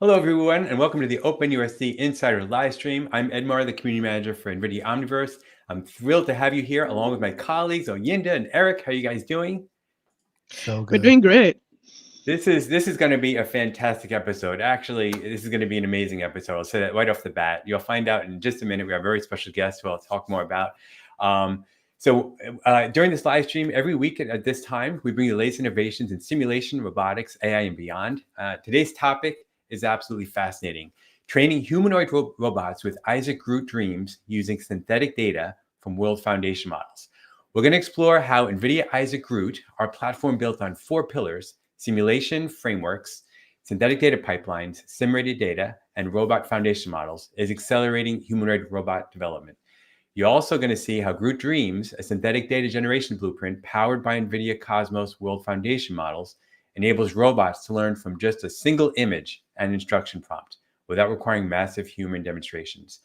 Hello, everyone, and welcome to the OpenUSD Insider Livestream. I'm Edmar, the Community Manager for NVIDIA Omniverse. I'm thrilled to have you here along with my colleagues, Oyinda and Eric. How are you guys doing? So We're good. doing great. This is going to be a fantastic episode. Actually, this is going to be an amazing episode. I'll say that right off the bat. You'll find out in just a minute. We have a very special guest who I'll talk more about. During this live stream, every week at this time, we bring you the latest innovations in simulation, robotics, AI, and beyond. Today's topic is absolutely fascinating. Training humanoid robots with Groot Dreams using synthetic data from World Foundation models. We're going to explore how NVIDIA Groot, our platform built on 4 pillars: simulation frameworks, synthetic data pipelines, simulated data, and robot foundation models, is accelerating humanoid robot development. You're also going to see how Groot Dreams, a synthetic data generation blueprint powered by NVIDIA Cosmos World Foundation models, enables robots to learn from just a single image and instruction prompt without requiring massive human demonstrations.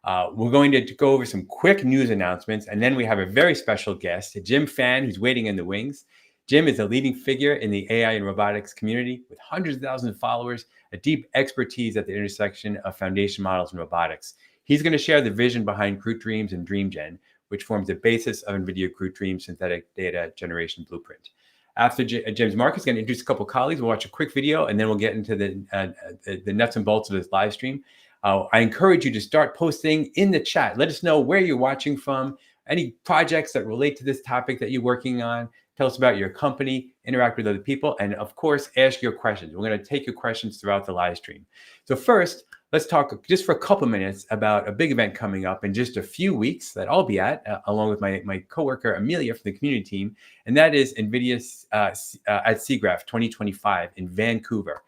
We're going to go over some quick news announcements, and then we have a very special guest, Jim Phan, who's waiting in the wings. Jim is a leading figure in the AI and robotics community with hundreds of thousands of followers, a deep expertise at the intersection of foundation models and robotics. He's going to share the vision behind Groot Dreams and DreamGen, which forms the basis of NVIDIA Groot Dreams synthetic data generation blueprint. After Jim's Mark is going to introduce a couple of colleagues. We'll watch a quick video, and then we'll get into the nuts and bolts of this live stream. I encourage you to start posting in the chat. Let us know where you're watching from, any projects that relate to this topic that you're working on. Tell us about your company, interact with other people, and of course, ask your questions. We're going to take your questions throughout the live stream. So first, let's talk just for a couple minutes about a big event coming up in just a few weeks that I'll be at, along with my coworker, Amelia, from the community team, and that is NVIDIA at SIGGRAPH 2025 in Vancouver.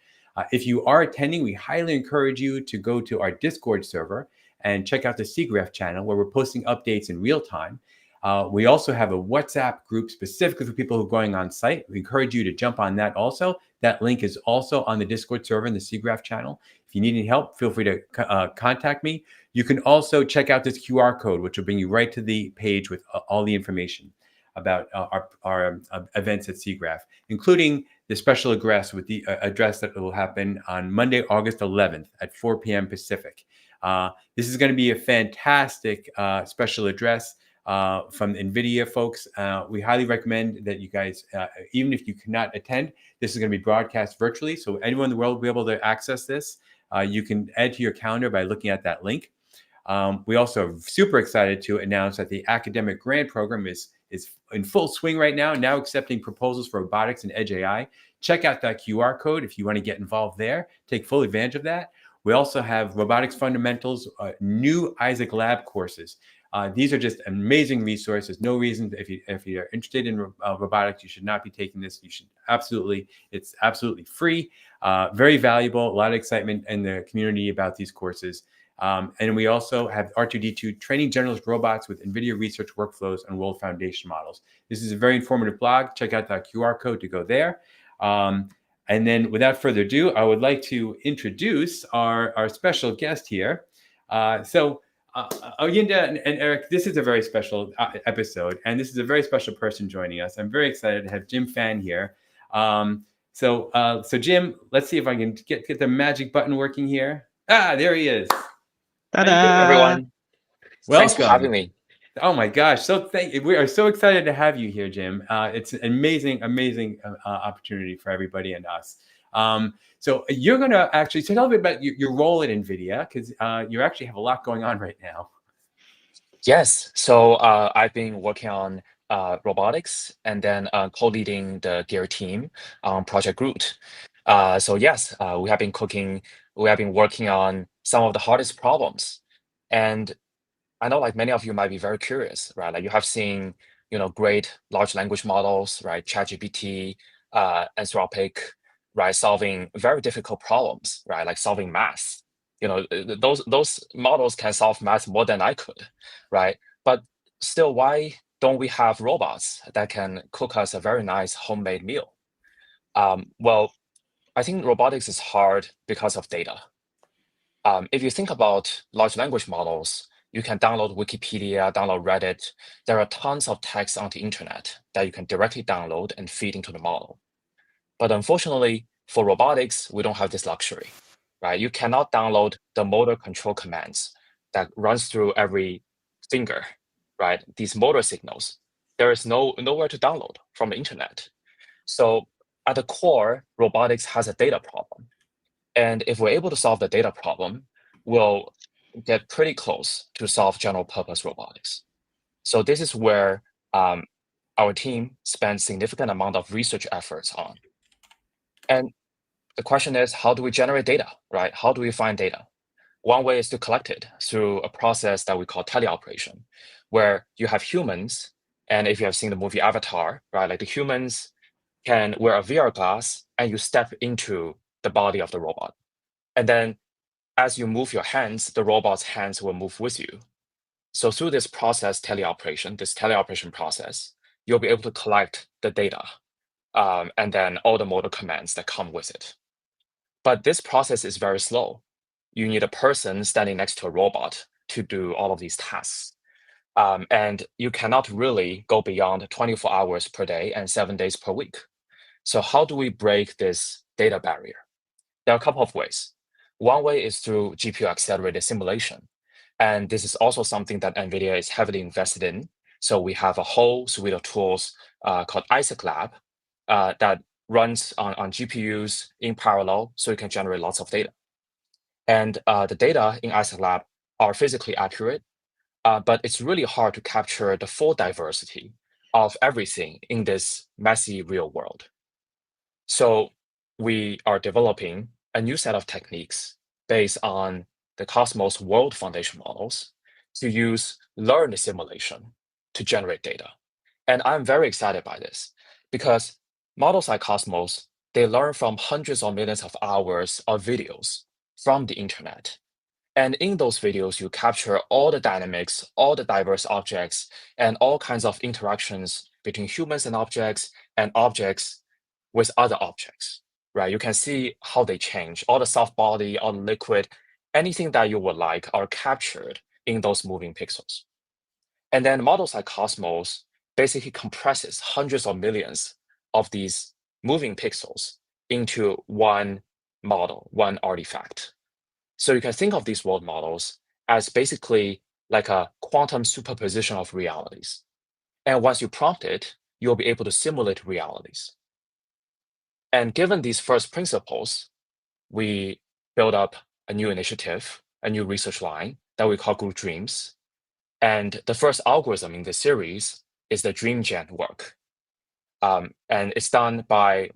If you are attending, we highly encourage you to go to our Discord server and check out the SIGGRAPH channel, where we're posting updates in real time. We also have a WhatsApp group specifically for people who are going on site. We encourage you to jump on that also. That link is also on the Discord server in the SIGGRAPH channel. If you need any help, feel free to contact me. You can also check out this QR code, which will bring you right to the page with all the information about our events at SIGGRAPH, including the special address with the address that will happen on Monday, August 11th at 4 p.m. Pacific. This is going to be a fantastic special address from NVIDIA folks. We highly recommend that you guys, even if you cannot attend, this is going to be broadcast virtually. So anyone in the world will be able to access this. You can add to your calendar by looking at that link. We also are super excited to announce that the academic grant program is in full swing right now accepting proposals for robotics and edge AI. Check out that QR code if you want to get involved there. Take full advantage of that. We also have robotics fundamentals, new Isaac Lab courses. These are just amazing resources. No reason, if you're interested in robotics, you should not be taking this. You should absolutely, it's absolutely free, very valuable, a lot of excitement in the community about these courses. And we also have R2D2 training generalist robots with NVIDIA research workflows and World Foundation models. This is a very informative blog. Check out that QR code to go there. And then without further ado, I would like to introduce our special guest here. Oyinda and Eric, this is a very special episode, and this is a very special person joining us. I'm very excited to have Jim Phan here. So Jim, let's see if I can get the magic button working here. There he is. Ta-da! Everyone. Welcome. Thanks for having me. Oh my gosh! We are so excited to have you here, Jim. It's an amazing opportunity for everybody and us. So you're going to actually tell me about your role at NVIDIA, because you actually have a lot going on right now. Yes. So I've been working on robotics and then co-leading the Gear team on Project Groot. So yes, we have been working on some of the hardest problems. And I know like many of you might be very curious, right? Like you have seen, great large language models, right? ChatGPT, Anthropic, right? Solving very difficult problems, right? Like solving math. Those models can solve math more than I could, right? But still, why don't we have robots that can cook us a very nice homemade meal? Well, I think robotics is hard because of data. If you think about large language models, you can download Wikipedia, download Reddit. There are tons of text on the internet that you can directly download and feed into the model. But unfortunately, for robotics, we don't have this luxury, right? You cannot download the motor control commands that runs through every finger, right? These motor signals. There is nowhere to download from the internet. So at the core, robotics has a data problem. And if we're able to solve the data problem, we'll get pretty close to solve general purpose robotics. So this is where our team spends significant amount of research efforts on. And the question is, how do we generate data, right? How do we find data? One way is to collect it through a process that we call teleoperation, where you have humans, and if you have seen the movie Avatar, right, like the humans can wear a VR glass and you step into the body of the robot. And then as you move your hands, the robot's hands will move with you. So through this process, this teleoperation process, you'll be able to collect the data and then all the motor commands that come with it. But this process is very slow. You need a person standing next to a robot to do all of these tasks. And you cannot really go beyond 24 hours per day and 7 days per week. So how do we break this data barrier? There are a couple of ways. One way is through GPU accelerated simulation. And this is also something that NVIDIA is heavily invested in. So we have a whole suite of tools called Isaac Lab that runs on GPUs in parallel, so you can generate lots of data. And the data in Isaac Lab are physically accurate, but it's really hard to capture the full diversity of everything in this messy real world. So we are developing a new set of techniques based on the Cosmos World Foundation models to use learned simulation to generate data. And I'm very excited by this because models like Cosmos, they learn from hundreds or millions of hours of videos from the internet. And in those videos, you capture all the dynamics, all the diverse objects, and all kinds of interactions between humans and objects with other objects, right? You can see how they change. All the soft body, all the liquid, anything that you would like are captured in those moving pixels. And then models like Cosmos basically compresses hundreds of millions of these moving pixels into one model, one artifact. So you can think of these world models as basically like a quantum superposition of realities. And once you prompt it, you'll be able to simulate realities. And given these first principles, we built up a new initiative, a new research line that we call Groot Dreams. And the first algorithm in this series is the DreamGen work. And it's done by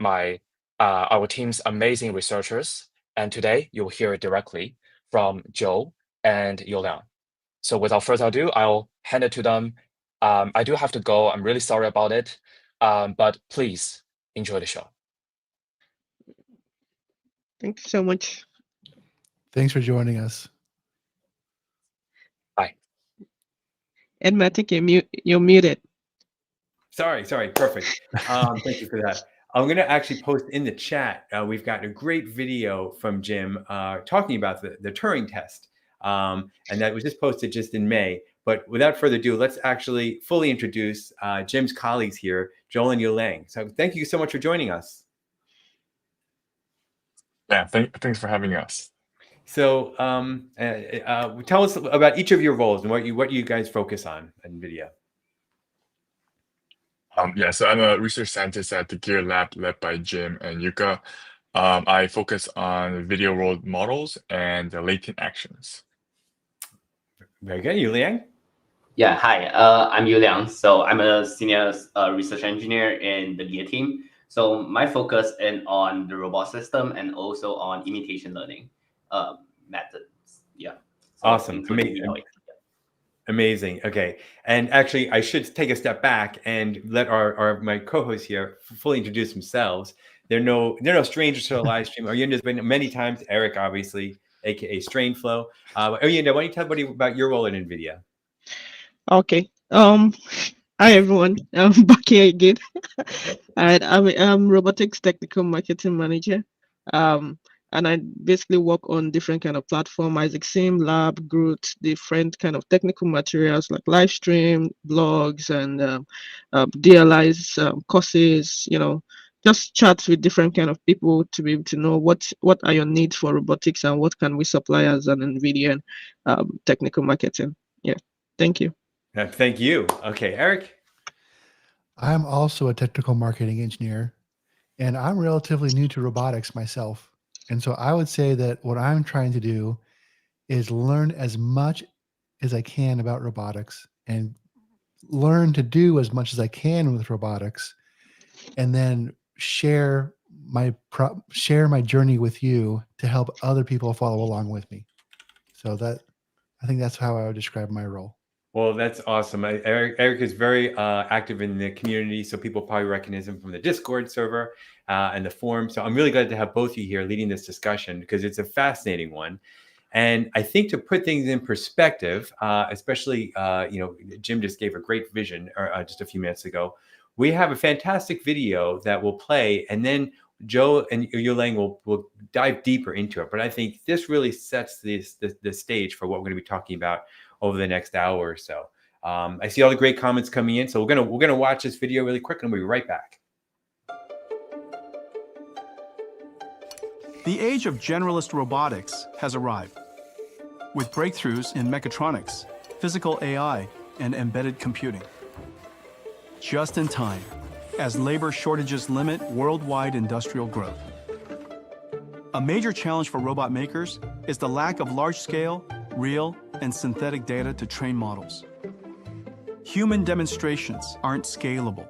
our team's amazing researchers. And today you'll hear it directly from Joe and Youliang. So without further ado, I'll hand it to them. I do have to go. I'm really sorry about it. But please enjoy the show. Thank you so much. Thanks for joining us. Bye. Edma, I think you're muted. Sorry, perfect. Thank you for that. I'm going to actually post in the chat. We've got a great video from Jim talking about the Turing test. And that was just posted just in May. But without further ado, let's actually fully introduce Jim's colleagues here, Joel and Youliang. So thank you so much for joining us. Yeah, thanks for having us. So tell us about each of your roles and what you guys focus on at NVIDIA. Yeah, so I'm a research scientist at the Gear Lab led by Jim and Yuka. I focus on video world models and the latent actions. Very good. Youliang? Yeah, hi, I'm Youliang. So I'm a senior research engineer in the Gear team. So my focus is on the robot system and also on imitation learning methods. Yeah. So awesome. Amazing. Amazing. Okay. And actually, I should take a step back and let my co-hosts here fully introduce themselves. They're no strangers to the live stream. Oyinda's been many times. Eric, obviously, aka Strainflow. Oyinda, why don't you tell everybody about your role at NVIDIA? Okay. Hi everyone. I'm back here again. And I'm Robotics Technical Marketing Manager. And I basically work on different kind of platform, Isaac Sim, Lab, Groot, different kind of technical materials like live stream, blogs, and DLIs, courses, just chat with different kind of people to be able to know what are your needs for robotics and what can we supply as an NVIDIA technical marketing. Yeah, thank you. Thank you. Okay, Eric. I'm also a technical marketing engineer, and I'm relatively new to robotics myself. And so I would say that what I'm trying to do is learn as much as I can about robotics and learn to do as much as I can with robotics, and then share my journey with you to help other people follow along with me. So I think that's how I would describe my role. Well, that's awesome. Eric is very active in the community, so people probably recognize him from the Discord server and the forum. So I'm really glad to have both of you here leading this discussion because it's a fascinating one. And I think to put things in perspective, especially, Jim just gave a great vision just a few minutes ago. We have a fantastic video that will play, and then Joe and Yulang will dive deeper into it. But I think this really sets the stage for what we're going to be talking about over the next hour or so. I see all the great comments coming in, so we're gonna watch this video really quick, and we'll be right back. The age of generalist robotics has arrived, with breakthroughs in mechatronics, physical AI, and embedded computing. Just in time, as labor shortages limit worldwide industrial growth. A major challenge for robot makers is the lack of large-scale, real, and synthetic data to train models. Human demonstrations aren't scalable,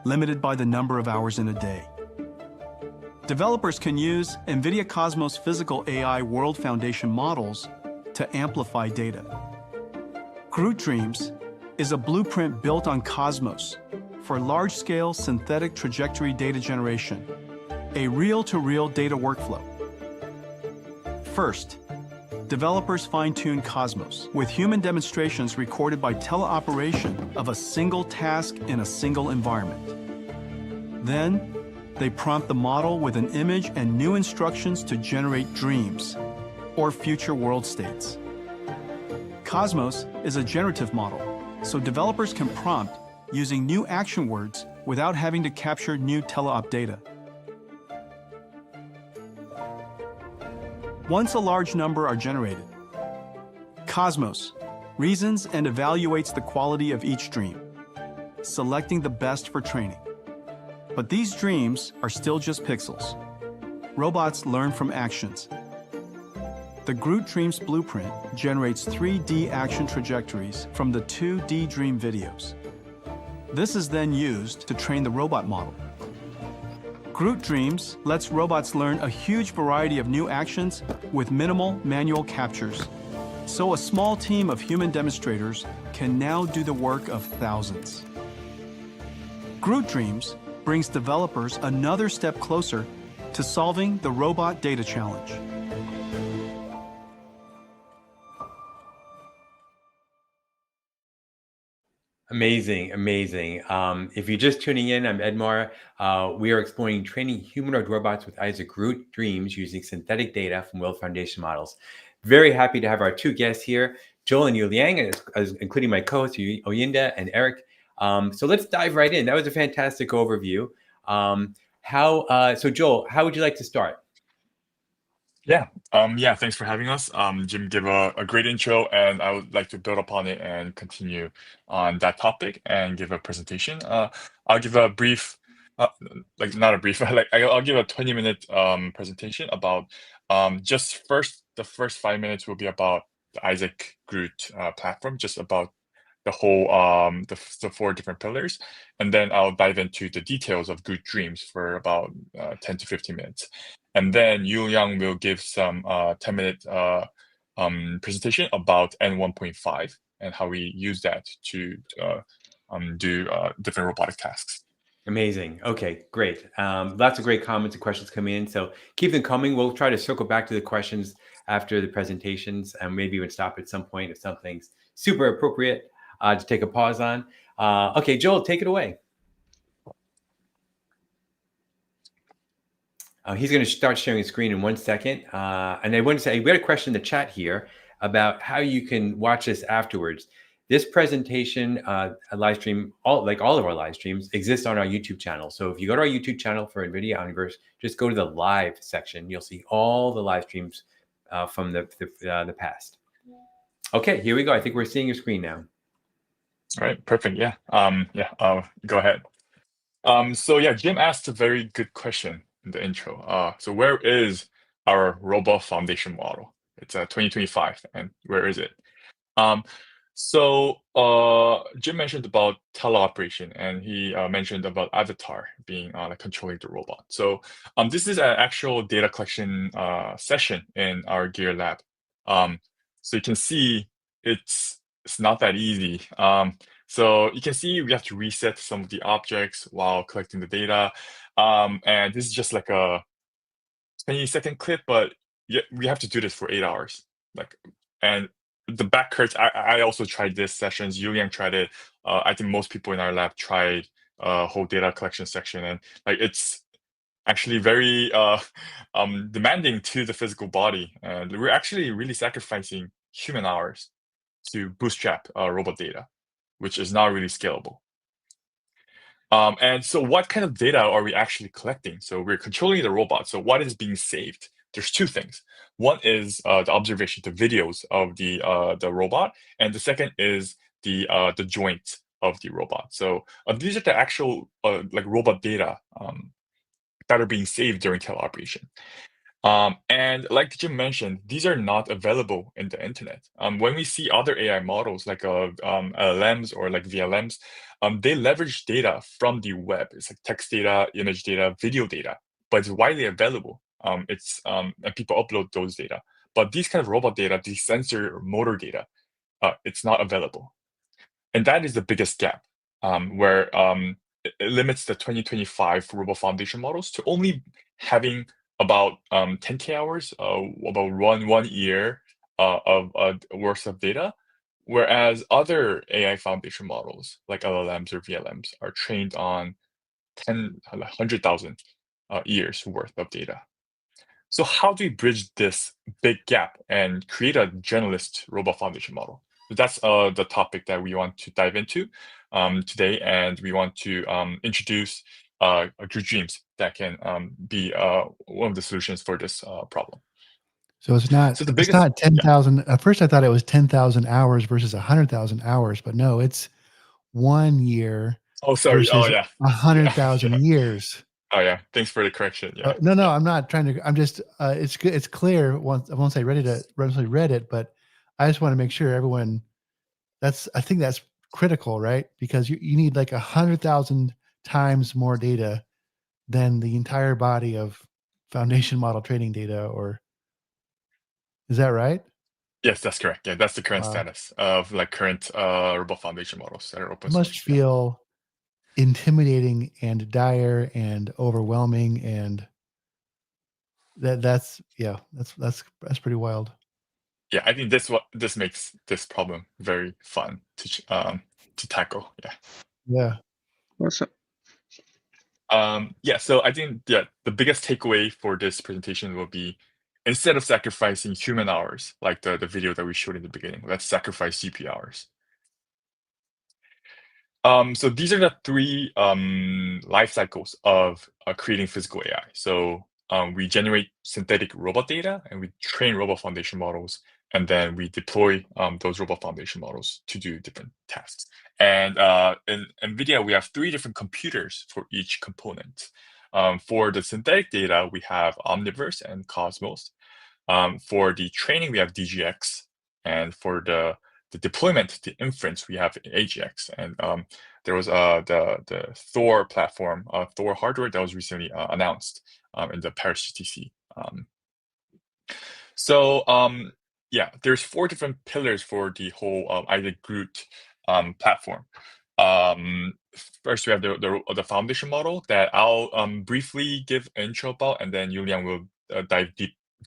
limited by the number of hours in a day. Developers can use NVIDIA Cosmos physical AI World Foundation models to amplify data. Groot Dreams is a blueprint built on Cosmos for large-scale synthetic trajectory data generation, a reel-to-reel data workflow. First, developers fine-tune Cosmos with human demonstrations recorded by teleoperation of a single task in a single environment. Then, they prompt the model with an image and new instructions to generate dreams, or future world states. Cosmos is a generative model, so developers can prompt using new action words without having to capture new teleop data. Once a large number are generated, Cosmos reasons and evaluates the quality of each dream, selecting the best for training. But these dreams are still just pixels. Robots learn from actions. The Groot Dreams blueprint generates 3D action trajectories from the 2D dream videos. This is then used to train the robot model. Groot Dreams lets robots learn a huge variety of new actions with minimal manual captures. So a small team of human demonstrators can now do the work of thousands. Groot Dreams brings developers another step closer to solving the robot data challenge. Amazing, amazing. If you're just tuning in, I'm Edmar. We are exploring training humanoid robots with Isaac Groot Dreams using synthetic data from World Foundation models. Very happy to have our two guests here, Joel and Yu Liang, including my co-hosts Oyinda and Eric. So let's dive right in. That was a fantastic overview. So Joel, how would you like to start? Yeah, thanks for having us. Jim gave a great intro, and I would like to build upon it and continue on that topic and give a presentation. I'll give a brief, not a brief, I'll give a 20-minute presentation about the first 5 minutes will be about the Isaac Groot platform, just about the whole the 4 different pillars, and then I'll dive into the details of Groot Dreams for about 10 to 15 minutes. And then Yu Yang will give some 10-minute presentation about N1.5 and how we use that to do different robotic tasks. Amazing. Okay, great. Lots of great comments and questions coming in. So keep them coming. We'll try to circle back to the questions after the presentations, and maybe even stop at some point if something's super appropriate to take a pause on. Okay, Joel, take it away. He's going to start sharing his screen in 1 second. And I want to say, we had a question in the chat here about how you can watch this afterwards. This presentation, a live stream, like all of our live streams, exists on our YouTube channel. So if you go to our YouTube channel for NVIDIA Omniverse, just go to the live section. You'll see all the live streams from the past. Okay, here we go. I think we're seeing your screen now. All right, perfect. Yeah. Go ahead. So yeah, Jim asked a very good question in the intro. So where is our robot foundation model? It's 2025, and where is it? Jim mentioned about teleoperation, and he mentioned about avatar being like controlling the robot. So this is an actual data collection session in our Gear lab. So you can see it's not that easy. So you can see we have to reset some of the objects while collecting the data. And this is just like a 20-second clip, but we have to do this for 8 hours. And the back hurts. I also tried this sessions. Yuliang tried it. I think most people in our lab tried whole data collection section, and like it's actually very demanding to the physical body. And we're actually really sacrificing human hours to bootstrap robot data, which is not really scalable. And so what kind of data are we actually collecting? So we're controlling the robot. So what is being saved? There's two things. One is the observation, the videos of the robot, and the second is the joints of the robot. So these are the actual like robot data that are being saved during teleoperation. And like Jim mentioned, these are not available in the internet. When we see other AI models like LLMs or like VLMs, they leverage data from the web. It's like text data, image data, video data, but it's widely available. And people upload those data. But these kind of robot data, these sensor or motor data, it's not available. And that is the biggest gap, where it limits the 2025 Robot Foundation models to only having about 10K hours, about one year of worth of data, whereas other AI foundation models like LLMs or VLMs are trained on 100,000 years worth of data. So how do we bridge this big gap and create a generalist robot foundation model? So that's the topic that we want to dive into today, and we want to introduce Dreams that can be one of the solutions for this problem. So it's not. So the it's biggest, not 10,000. At first, I thought it was 10,000 hours versus 100,000 hours, but no, it's 1 year. Oh, sorry. Versus yeah. 100,000 years. Oh yeah. Thanks for the correction. Yeah. No, I'm not trying to. I'm just. It's good. It's clear once I read it, but I just want to make sure everyone. I think that's critical, right? Because you need like 100,000 times more data than the entire body of foundation model training data, or is that right? Yes, that's correct. Yeah, that's the current status of like current robot foundation models that are open source. Must feel intimidating and dire and overwhelming, and that's pretty wild. Yeah, I think this makes this problem very fun to tackle. Yeah. Awesome. So I think the biggest takeaway for this presentation will be, instead of sacrificing human hours like the video that we showed in the beginning, let's sacrifice GPU hours. So these are the three life cycles of creating physical AI. So we generate synthetic robot data, and we train robot foundation models, and then we deploy those robot foundation models to do different tasks. And in NVIDIA, we have 3 different computers for each component. For the synthetic data, we have Omniverse and Cosmos. For the training, we have DGX, and for the deployment, the inference, we have AGX. And there was the Thor platform, Thor hardware that was recently announced in the Paris GTC. There's 4 different pillars for the whole Isaac Groot platform. First, we have the foundation model that I'll briefly give an intro about, and then Yuliang will dive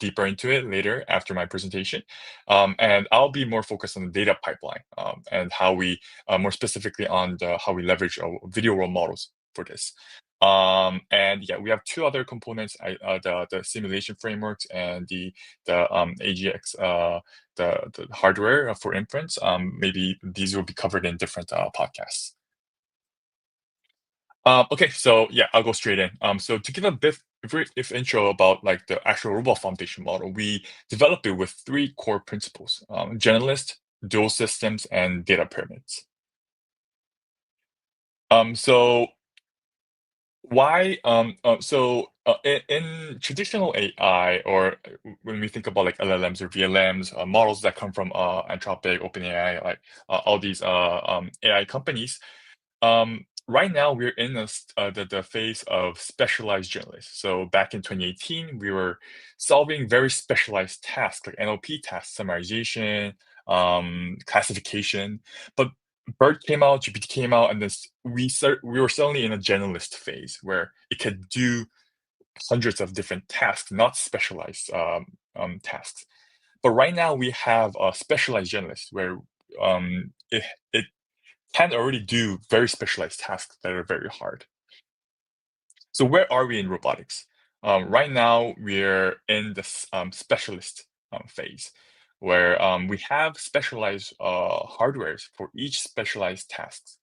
deeper into it later after my presentation. And I'll be more focused on the data pipeline and how we, more specifically on how we leverage video world models for this. And yeah, we have two other components: the simulation frameworks and the AGX, the hardware for inference. Maybe these will be covered in different podcasts. Okay, so yeah, I'll go straight in. So to give a brief intro about like the actual robot foundation model, we developed it with three core principles: generalist, dual systems, and data pyramids. So why? In traditional AI, or when we think about like LLMs or VLMs, models that come from Anthropic, OpenAI, like all these AI companies, right now we're in the phase of specialized generalists. So back in 2018, we were solving very specialized tasks like NLP tasks, summarization, classification, but BERT came out, GPT came out, and we were suddenly in a generalist phase where it could do hundreds of different tasks, not specialized tasks. But right now we have a specialized generalist where it can already do very specialized tasks that are very hard. So where are we in robotics? Right now we're in the specialist phase, where we have specialized hardwares for each specialized tasks.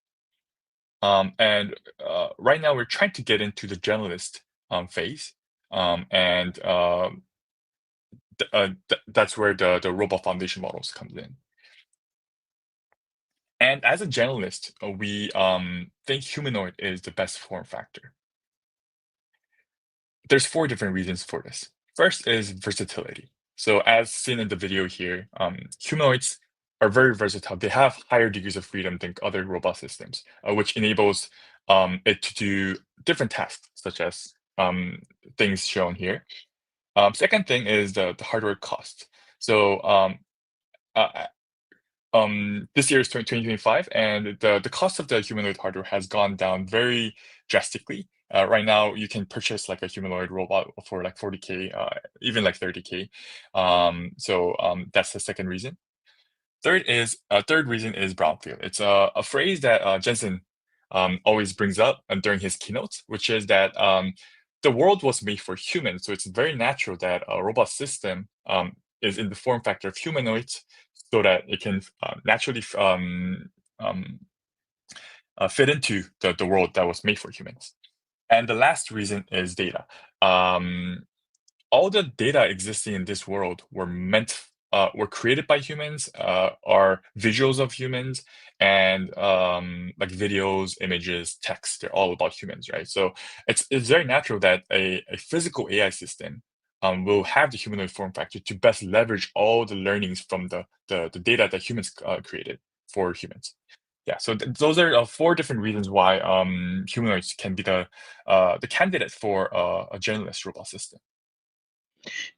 And right now we're trying to get into the generalist phase, and that's where the robot foundation models comes in. And as a generalist, we think humanoid is the best form factor. There's 4 different reasons for this. First is versatility. So as seen in the video here, humanoids are very versatile. They have higher degrees of freedom than other robot systems, which enables it to do different tasks, such as things shown here. Second thing is the hardware cost. So this year is 2025, and the cost of the humanoid hardware has gone down very drastically. Right now, you can purchase like a humanoid robot for like 40K, even like 30K. That's the second reason. Third reason is brownfield. It's a phrase that Jensen always brings up during his keynotes, which is that the world was made for humans, so it's very natural that a robot system is in the form factor of humanoids, so that it can naturally fit into the world that was made for humans. And the last reason is data. All the data existing in this world were created by humans, are visuals of humans, and like videos, images, text, they're all about humans, right? So it's very natural that a physical AI system will have the humanoid form factor to best leverage all the learnings from the data that humans created for humans. Yeah, so those are 4 different reasons why humanoids can be the candidate for a generalist robot system.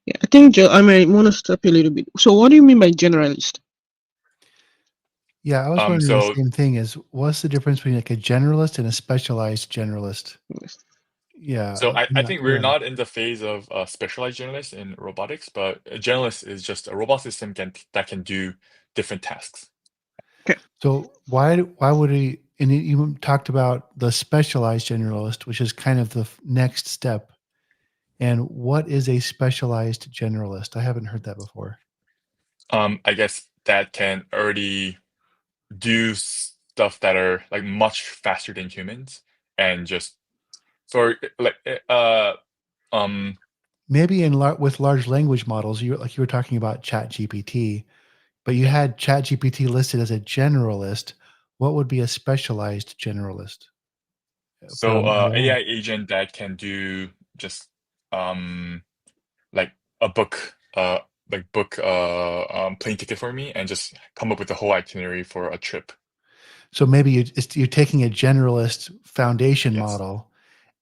Yeah, I think Joe, I might want to stop you a little bit. So what do you mean by generalist? Yeah, I was wondering So- the same thing. Is what's the difference between like a generalist and a specialized generalist? Yes. Yeah. So I'm I think we're clear on not in the phase of specialized generalists in robotics, but a generalist is just a robot system that can do different tasks. So why would he? And you talked about the specialized generalist, which is kind of the next step. And what is a specialized generalist? I haven't heard that before. I guess that can already do stuff that are like much faster than humans, and just for like Maybe with large language models, you were talking about ChatGPT, but you Yeah. had ChatGPT listed as a generalist. What would be a specialized generalist? So from LLM? AI agent that can do just like a book plane ticket for me, and just come up with the whole itinerary for a trip. So maybe you're taking a generalist foundation Yes. model,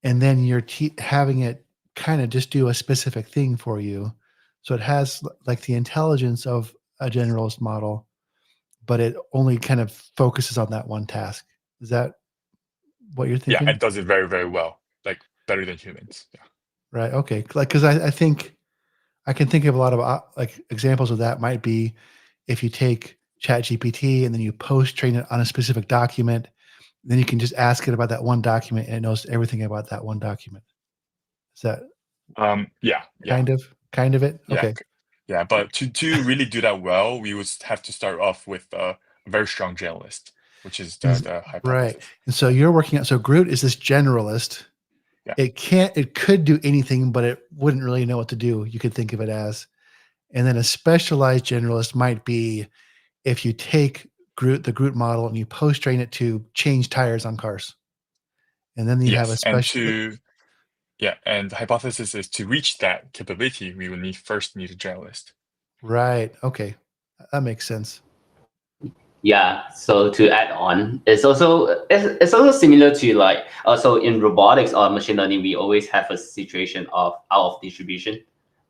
and then you're having it kind of just do a specific thing for you. So it has like the intelligence of a generalist model, but it only kind of focuses on that one task. Is that what you're Yeah, thinking? it does it very, very well, like better than humans. Yeah. Right. Okay. Like, because I think I can think of a lot of like examples of that might be if you take ChatGPT and then you post train it on a specific document, Then you can just ask it about that one document, and it knows everything about that one document. Is that Yeah. kind of it? Yeah. Okay. Yeah, but to really do that well, we would have to start off with a very strong generalist, which is the hypothesis. Right. And so you're working out. So Groot is this generalist. Yeah. It could do anything, but it wouldn't really know what to do. You could think of it as. And then a specialized generalist might be if you take the Groot model and you post-train it to change tires on cars. And then you have a special. And the hypothesis is to reach that capability, we will first need a generalist. Right. Okay. That makes sense. Yeah. So to add on, it's also similar to like also in robotics or machine learning, we always have a situation of out of distribution.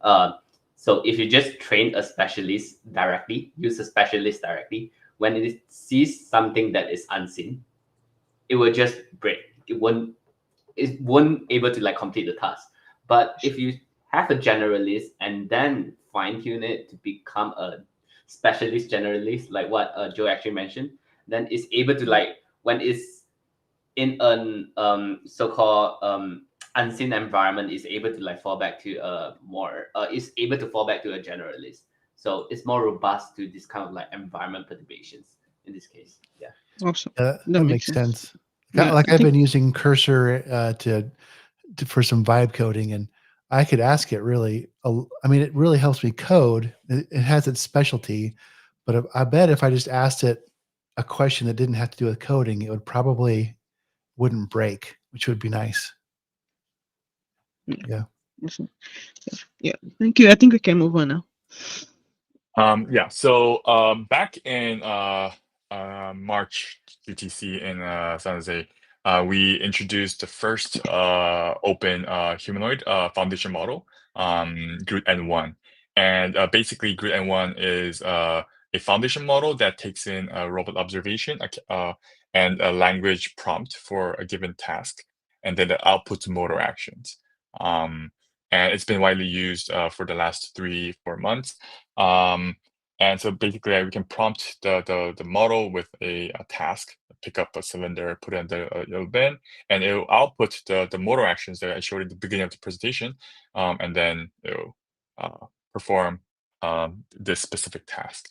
So if you just train a specialist directly, use a specialist directly, when it sees something that is unseen, it will just break. It won't able to like complete the task. But if you have a generalist and then fine tune it to become a specialist generalist, like what Joe actually mentioned, then it's able to like when it's in an so-called unseen environment, is able to like fall back to is able to fall back to a generalist. So it's more robust to this kind of like environment perturbations in this case. Yeah. Awesome. That That makes makes sense. sense. Yeah, Like I I've think- been using Cursor for some vibe coding, and I could ask it really. I mean, it really helps me code. It has its specialty, but I bet if I just asked it a question that didn't have to do with coding, it would probably wouldn't break, which would be nice. Yeah. Awesome. Yeah. Thank you. I think we can move on now. So back in March GTC in San Jose, we introduced the first open humanoid foundation model, Groot N1. And basically, Groot N1 is a foundation model that takes in a robot observation and a language prompt for a given task, and then it outputs motor actions. And it's been widely used for the last 3-4 months. And so basically, we can prompt the model with a task, pick up a cylinder, put it in the yellow bin, and it will output the motor actions that I showed at the beginning of the presentation, and then it will perform this specific task.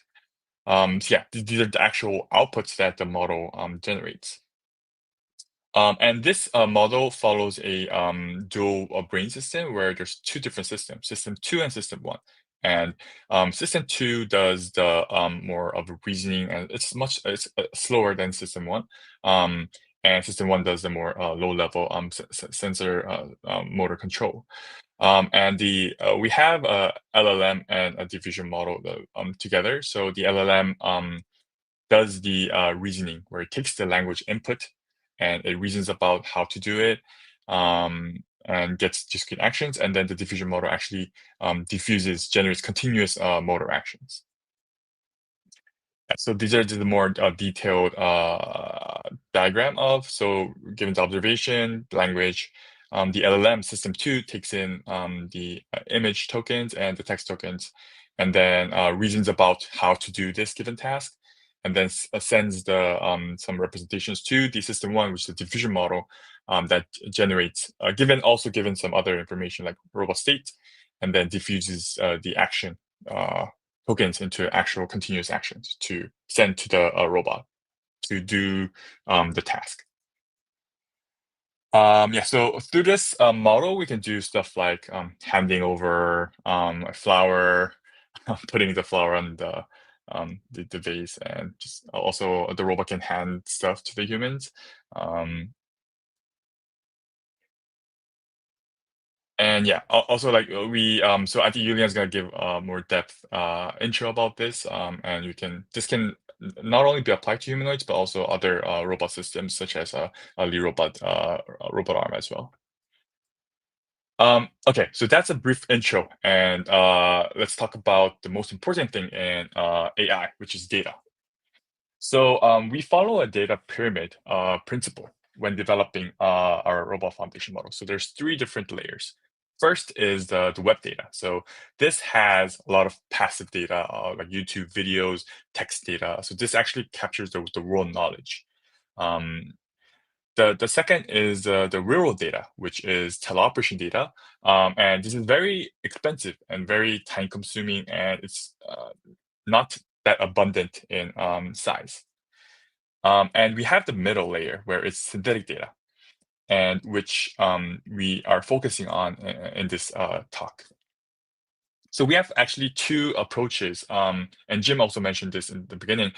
So yeah, these are the actual outputs that the model generates. And this model follows a dual brain system where there's two different systems, System 2 and System 1. And System 2 does the more of a reasoning, and it's slower than System 1. And System 1 does the more low-level sensor motor control. And we have a LLM and a diffusion model together. So the LLM does the reasoning, where it takes the language input and it reasons about how to do it, and gets discrete actions. And then the diffusion model actually generates continuous motor actions. So these are the more detailed diagram of, so given the observation, language, the LLM System 2 takes in the image tokens and the text tokens, and then reasons about how to do this given task, and then sends the some representations to the System 1, which is the diffusion model that generates, given some other information like robot state, and then diffuses the action tokens into actual continuous actions to send to the robot to do the task. So through this model, we can do stuff like handing over a flower, putting the flower on the vase, and just also the robot can hand stuff to the humans. And yeah, also like so I think Yulian's gonna give more depth intro about this, and this can not only be applied to humanoids but also other robot systems such as a Lee robot arm as well. Okay, so that's a brief intro, and let's talk about the most important thing in AI, which is data. So we follow a data pyramid principle when developing our robot foundation model. So there's 3 different layers. First is the web data. So this has a lot of passive data, like YouTube videos, text data. So this actually captures the raw knowledge. The second is the real-world data, which is teleoperation data. And this is very expensive and very time-consuming, and it's not that abundant in size. And we have the middle layer, where it's synthetic data, and which we are focusing on in this talk. So we have actually two approaches, and Jim also mentioned this in the beginning.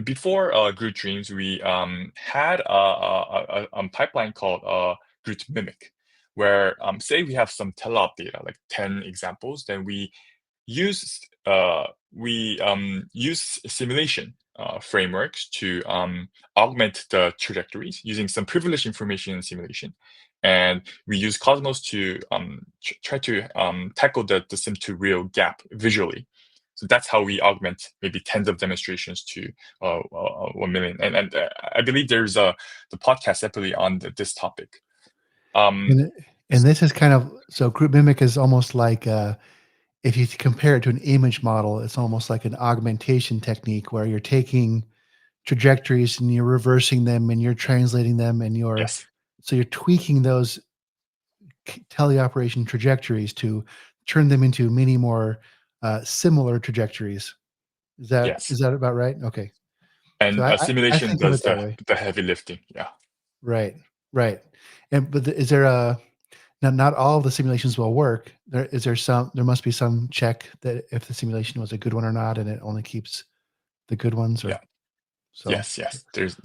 Before Groot Dreams, we had a pipeline called Groot Mimic, where say we have some teleop data, like 10 examples, then we use simulation frameworks to augment the trajectories using some privileged information in simulation. And we use Cosmos to try to tackle the sim to real gap visually. So that's how we augment maybe tens of demonstrations to 1 million. And I believe there's the podcast separately on this topic. And this is kind of, so Group Mimic is almost like, if you compare it to an image model, it's almost like an augmentation technique where you're taking trajectories and you're reversing them and you're translating them and Yes. so you're tweaking those teleoperation trajectories to turn them into many more similar trajectories. Is that about right? Okay. And So I simulation think of does it that way. the heavy lifting. Yeah. Right. But is there not all of the simulations will work. There must be some check that if the simulation was a good one or not, and it only keeps the good ones. Or, Yeah. So Yes. There's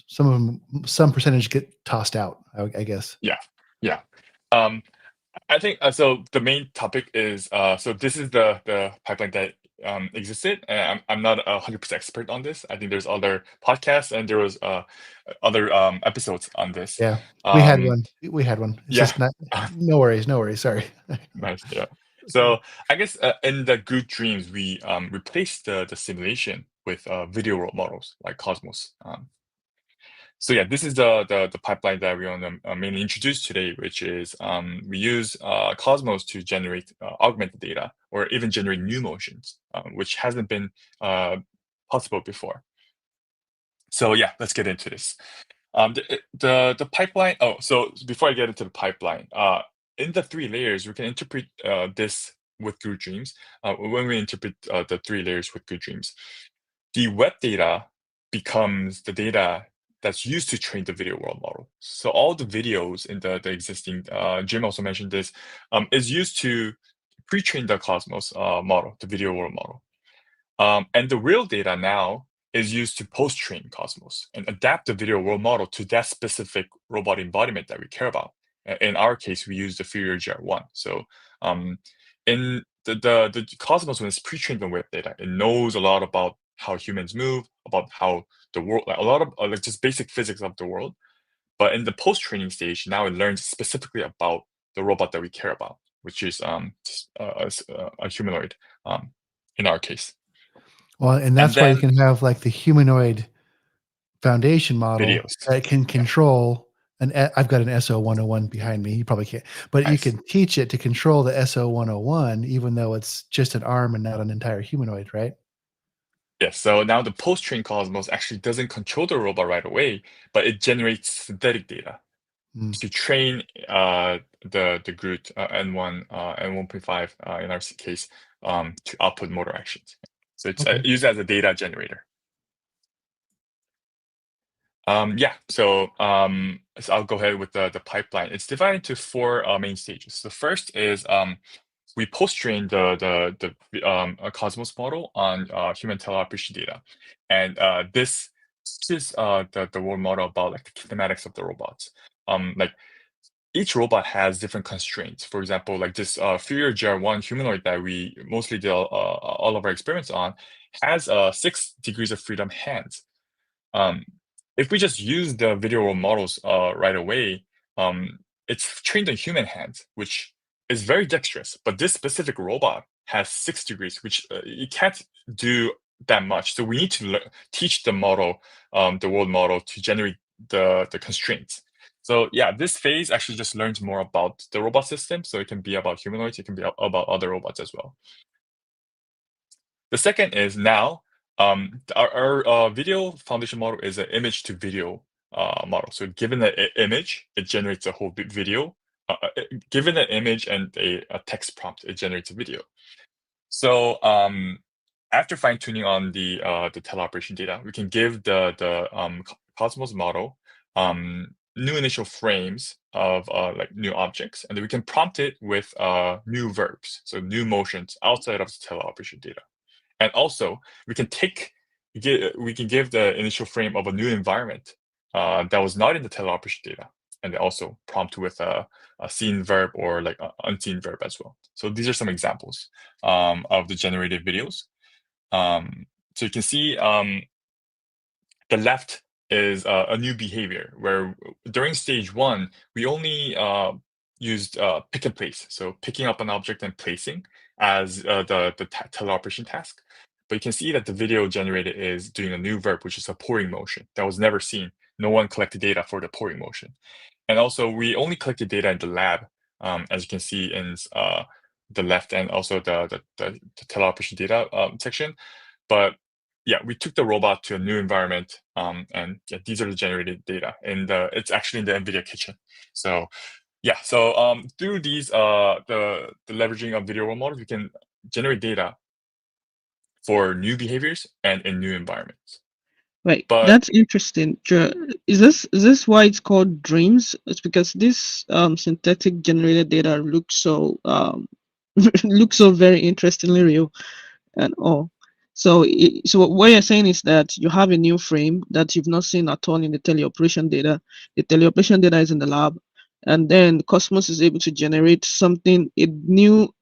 some of them, some percentage get tossed out, I guess. Yeah. I think so. The main topic is so this is the pipeline that existed, and I'm not 100% expert on this. I think there's other podcasts and there was other episodes on this. Yeah, we had one. It's Yeah. just not. No worries. Sorry. Nice. Yeah. So I guess in the Groot Dreams, we replaced the simulation with video world models like Cosmos. So yeah, this is the pipeline that we want to mainly introduce today, which is we use Cosmos to generate augmented data or even generate new motions, which hasn't been possible before. So yeah, let's get into this. The pipeline. Oh, so before I get into the pipeline, in the 3 layers, we can interpret this with Groot Dreams. When we interpret the 3 layers with Groot Dreams, the web data becomes the data that's used to train the video world model. So all the videos in the existing, Jim also mentioned this, is used to pre-train the Cosmos model, the video world model. And the real data now is used to post-train Cosmos and adapt the video world model to that specific robot embodiment that we care about. In our case, we use the Fourier GR1. So in the Cosmos, when it's pre-trained on web data, it knows a lot about how humans move, about how the world, like a lot of like just basic physics of the world. But in the post-training stage, now it learns specifically about the robot that we care about, which is a humanoid in our case. Well, and that's why you can have like the humanoid foundation model videos that can control. And I've got an SO101 behind me. You probably can't, but Nice. You can teach it to control the SO101, even though it's just an arm and not an entire humanoid, right? Yes. So now the post-train Cosmos actually doesn't control the robot right away, but it generates synthetic data to train the Groot N1.5 in our case to output motor actions. So it's used as a data generator. So I'll go ahead with the pipeline. It's divided into 4 main stages. The first is we post-train the Cosmos model on human teleoperation data, and this is the world model about like the kinematics of the robots. Like each robot has different constraints. For example, like this Fourier GR1 humanoid that we mostly do all of our experiments on has 6 degrees of freedom hands. If we just use the video world models right away, it's trained on human hands, which is very dexterous. But this specific robot has 6 degrees, which you can't do that much. So we need to teach the model, the world model, to generate the constraints. So yeah, this phase actually just learns more about the robot system. So it can be about humanoids, it can be about other robots as well. The second is now our video foundation model is an image to video model. So given an image, it generates a whole video. Given an image and a text prompt, it generates a video. So after fine tuning on the teleoperation data, we can give the Cosmos model new initial frames of like new objects, and then we can prompt it with new verbs, so new motions outside of the teleoperation data. And also we can give the initial frame of a new environment that was not in the teleoperation data, and also prompt with a seen verb or like an unseen verb as well. So these are some examples of the generated videos. So you can see the left is a new behavior where during stage 1, we only used pick and place. So picking up an object and placing as the teleoperation task. But you can see that the video generated is doing a new verb, which is a pouring motion that was never seen. No one collected data for the pouring motion. And also we only collected data in the lab, as you can see in the left and also the teleoperation data section. But yeah, we took the robot to a new environment, and yeah, these are the generated data, and it's actually in the NVIDIA kitchen. So yeah, so through these the leveraging of video role models, we can generate data for new behaviors and in new environments. Right, But that's interesting. Is this why it's called dreams? It's because this synthetic generated data looks so looks so very interestingly real and all. So so what you're saying is that you have a new frame that you've not seen at all in the teleoperation data. The teleoperation data is in the lab, and then Cosmos is able to generate something, a new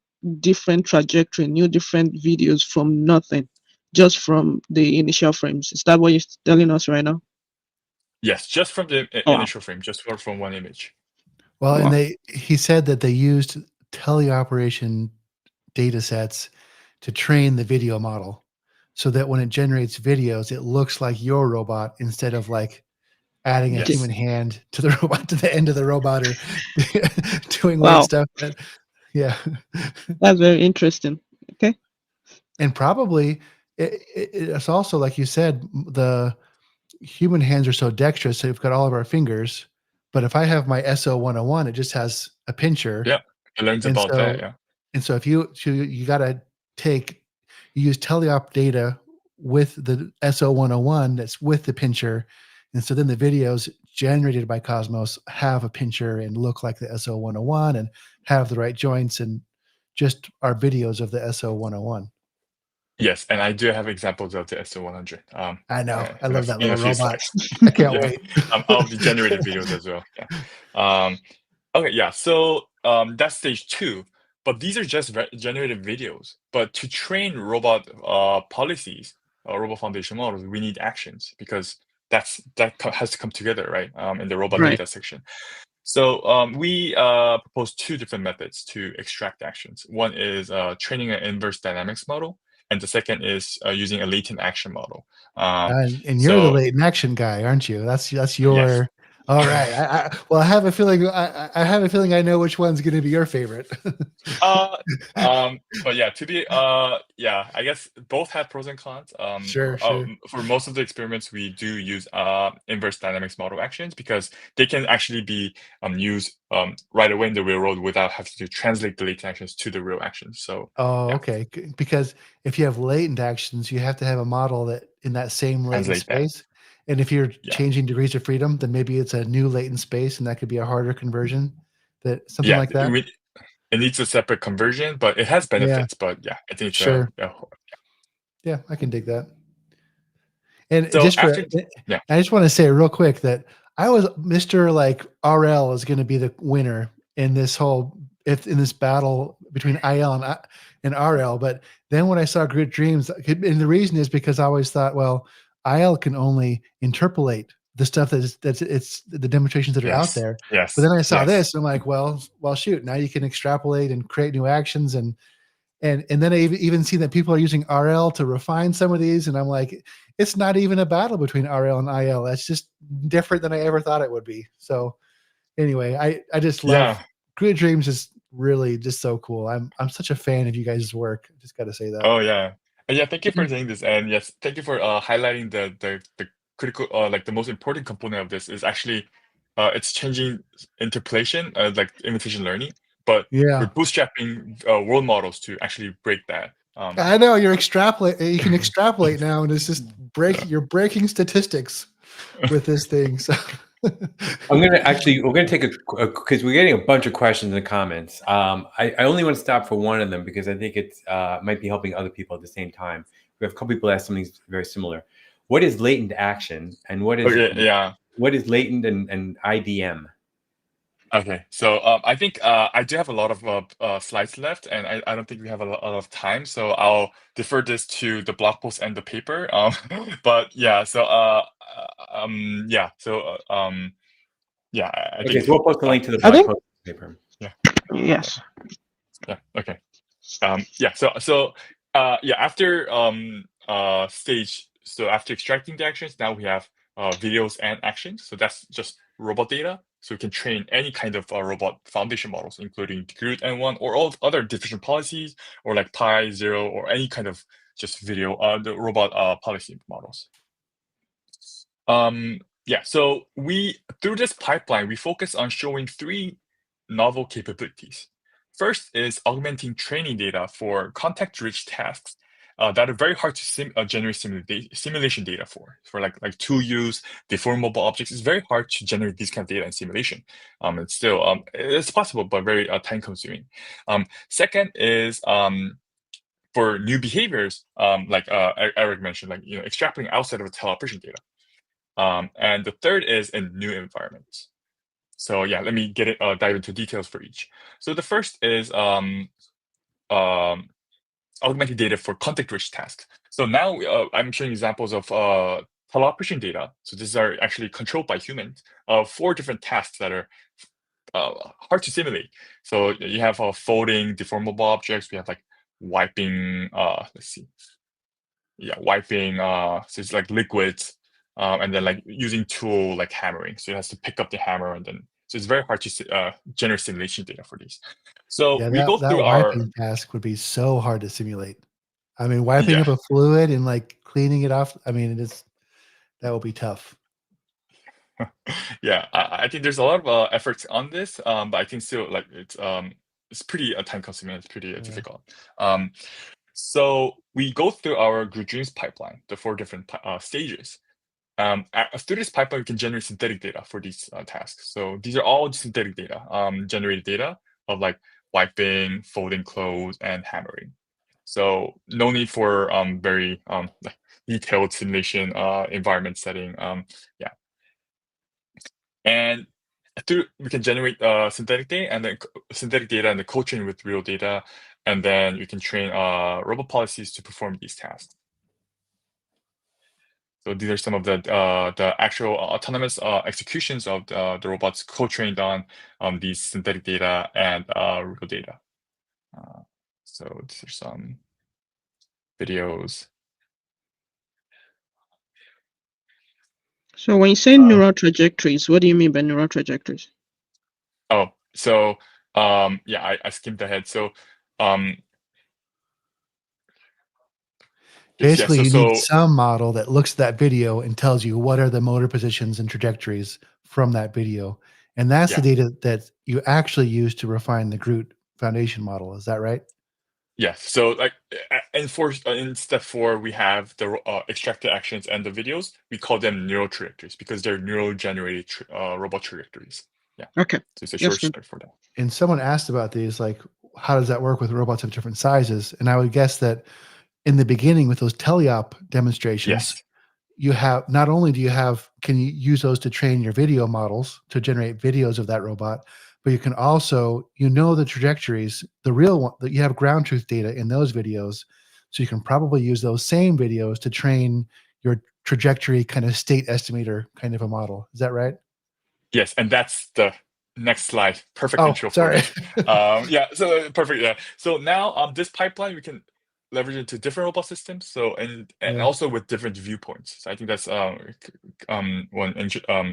different trajectory, new different videos from nothing, just from the initial frames. Is that what you're telling us right now? yes, just from the Oh, initial frame, just from one image. Well, wow. and he said that they used teleoperation data sets to train the video model so that when it generates videos, it looks like your robot instead of like adding a Yes. human hand to the robot, to the end of the robot, or doing Wow. weird stuff. Yeah. That's very interesting. Okay. And probably it's also, like you said, the human hands are so dexterous. So we've got all of our fingers. But if I have my SO101, it just has a pincher. Yeah, it learns And about that. so, Yeah. and so if you got to use teleop data with the SO101 that's with the pincher. And so then the videos generated by Cosmos have a pincher and look like the SO101 and have the right joints and just are videos of the SO101. Yes, and I do have examples of the SO100. I know. I in love that in little a few robot. slides. I can't Yeah. wait. Of the generated videos as well. Yeah. Okay. Yeah. So that's stage 2. But these are just generated videos. But to train robot policies, robot foundation models, we need actions because that has to come together, right? In the robot Right. data section. So we propose 2 different methods to extract actions. One is training an inverse dynamics model, and the second is using a latent action model. And you're the latent action guy, aren't you? That's your. Yes. All right. Well, I have a feeling. I have a feeling I know which one's going to be your favorite. But yeah, yeah, I guess both have pros and cons. Sure. For most of the experiments, we do use inverse dynamics model actions because they can actually be used right away in the real world without having to translate the latent actions to the real actions. So Oh, yeah. okay. Because if you have latent actions, you have to have a model that in that same latent Translate that. space. And if you're Yeah. changing degrees of freedom, then maybe it's a new latent space, and that could be a harder conversion. Something Yeah, like that. it needs a separate conversion, but it has benefits. But yeah, I think it's Sure. Yeah, I can dig that. And So just after, yeah. I just want to say real quick that I was Mr. like RL is going to be the winner in this battle between IL and RL. But then when I saw Groot Dreams, and the reason is because I always thought, well, IL can only interpolate the stuff it's the demonstrations that are out there. Yes. But then I saw this, and I'm like, well, shoot, now you can extrapolate and create new actions and then I even see that people are using RL to refine some of these, and I'm like, it's not even a battle between RL and IL. That's just different than I ever thought it would be. So anyway, I just love Groot Dreams is really just so cool. I'm such a fan of you guys' work. Just got to say that. Oh yeah. Yeah, thank you for saying this, and yes, thank you for highlighting the critical, like the most important component of this is actually it's changing interpolation, like imitation learning, but Yeah. we're bootstrapping world models to actually break that. I know you're extrapolate. You can extrapolate now, and it's just you're breaking statistics with this thing. So we're gonna take because we're getting a bunch of questions in the comments. I only want to stop for one of them because I think it might be helping other people at the same time. We have a couple people ask something very similar. What is latent action, and what is what is latent and IDM? Okay, so I think I do have a lot of slides left, and I don't think we have a lot of time, so I'll defer this to the blog post and the paper. But yeah, so yeah, so yeah, I Okay, think. so we'll post the link to the I blog think- post paper. Yeah. Yes. Yeah. Okay. Yeah. So yeah. After stage. So after extracting the actions, now we have videos and actions. So that's just robot data. So we can train any kind of robot foundation models, including Groot N1 or all other diffusion policies, or like Pi, Zero, or any kind of just video the robot policy models. Yeah. So through this pipeline, we focus on showing 3 novel capabilities. First is augmenting training data for context-rich tasks that are very hard to generate simulation data for like 2Us, deformable objects. It's very hard to generate this kind of data in simulation. It's still it's possible, but very time-consuming. Second is for new behaviors, like Eric mentioned, like extrapolating outside of the teleoperation data. And the third is in new environments. So yeah, let me dive into details for each. So the first is augmented data for context-rich tasks. So now I'm showing examples of teleoperation data. So these are actually controlled by humans. 4 different tasks that are hard to simulate. So you have folding deformable objects. We have like wiping. Let's see. Yeah, wiping. So it's like liquids. And then like using tool like hammering. So it has to pick up the hammer, and then so it's very hard to generate simulation data for these. So yeah, we go that through wiping task would be so hard to simulate. I mean, wiping up a fluid and like cleaning it off. I mean, that will be tough. Yeah, I think there's a lot of efforts on this, but I think still like it's pretty time consuming. It's pretty difficult. So we go through our Groot Dreams pipeline, the 4 different stages. Through this pipeline, we can generate synthetic data for these tasks. So these are all synthetic data, generated data of like wiping, folding clothes, and hammering. So no need for very like detailed simulation environment setting. Yeah, and we can generate synthetic data and then co-train with real data, and then you can train robot policies to perform these tasks. So these are some of the actual autonomous executions of the robots co-trained on these synthetic data and real data. So these are some videos. So when you say neural trajectories, what do you mean by neural trajectories? Oh, so yeah, I skimmed ahead. So basically, you need some model that looks at that video and tells you what are the motor positions and trajectories from that video. And that's the data that you actually use to refine the Groot foundation model. Is that right? Yes. So like in step 4, we have the extracted actions and the videos. We call them neural trajectories because they're neural generated robot trajectories. Yeah. Okay. So it's a short step for that. And someone asked about these, like, how does that work with robots of different sizes? And I would guess that in the beginning with those teleop demonstrations, you have not only can you use those to train your video models to generate videos of that robot, but you can also, the trajectories, the real one, that you have ground truth data in those videos. So you can probably use those same videos to train your trajectory kind of state estimator kind of a model. Is that right? Yes. And that's the next slide. Perfect intro sorry. for this. Yeah. So perfect. Yeah. So now this pipeline, we can leverage into different robot systems. So and also with different viewpoints. So I think that's one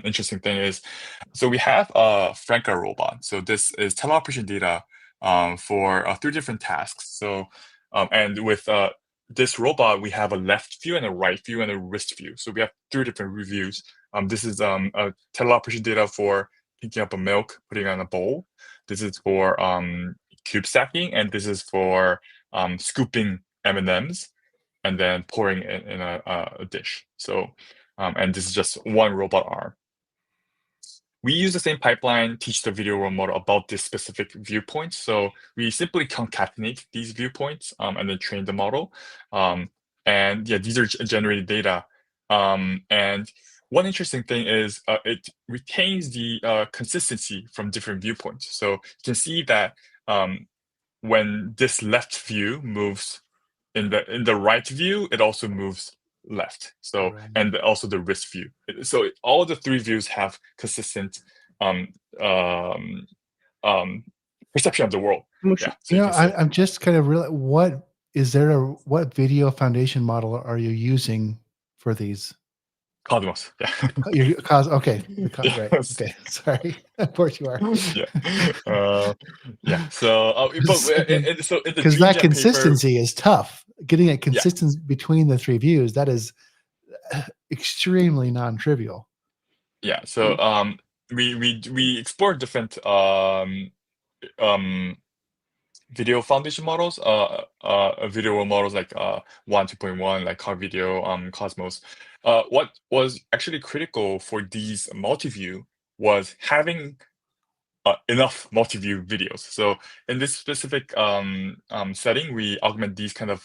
interesting thing is, so we have Franca robot. So this is teleoperation data for 3 different tasks. So and with this robot, we have a left view and a right view and a wrist view. So we have 3 different views. This is a teleoperation data for picking up a milk, putting it on a bowl. This is for cube stacking, and this is for scooping M&Ms and then pouring it in a dish. So, and this is just one robot arm. We use the same pipeline, teach the video role model about this specific viewpoint. So we simply concatenate these viewpoints and then train the model. And yeah, these are generated data. And one interesting thing is it retains the consistency from different viewpoints. So you can see that when this left view moves in the right view, it also moves left. So Right. and also the wrist view. So all the 3 views have consistent perception of the world. Motion. Yeah. So You you know, can see. I'm just kind of what video foundation model are you using for these? Cosmos. Yeah. Okay. Right. Yes. Okay. Sorry. Of course you are. Yeah. Yeah. So, so in the Because that DreamGen consistency is tough. Getting a Yeah. consistency between the 3 views, that is extremely non-trivial. Yeah. So we explore different video foundation models, video models like 1, 2.1, like car video, Cosmos. What was actually critical for these multi-view was having enough multi-view videos. So in this specific setting, we augment these kind of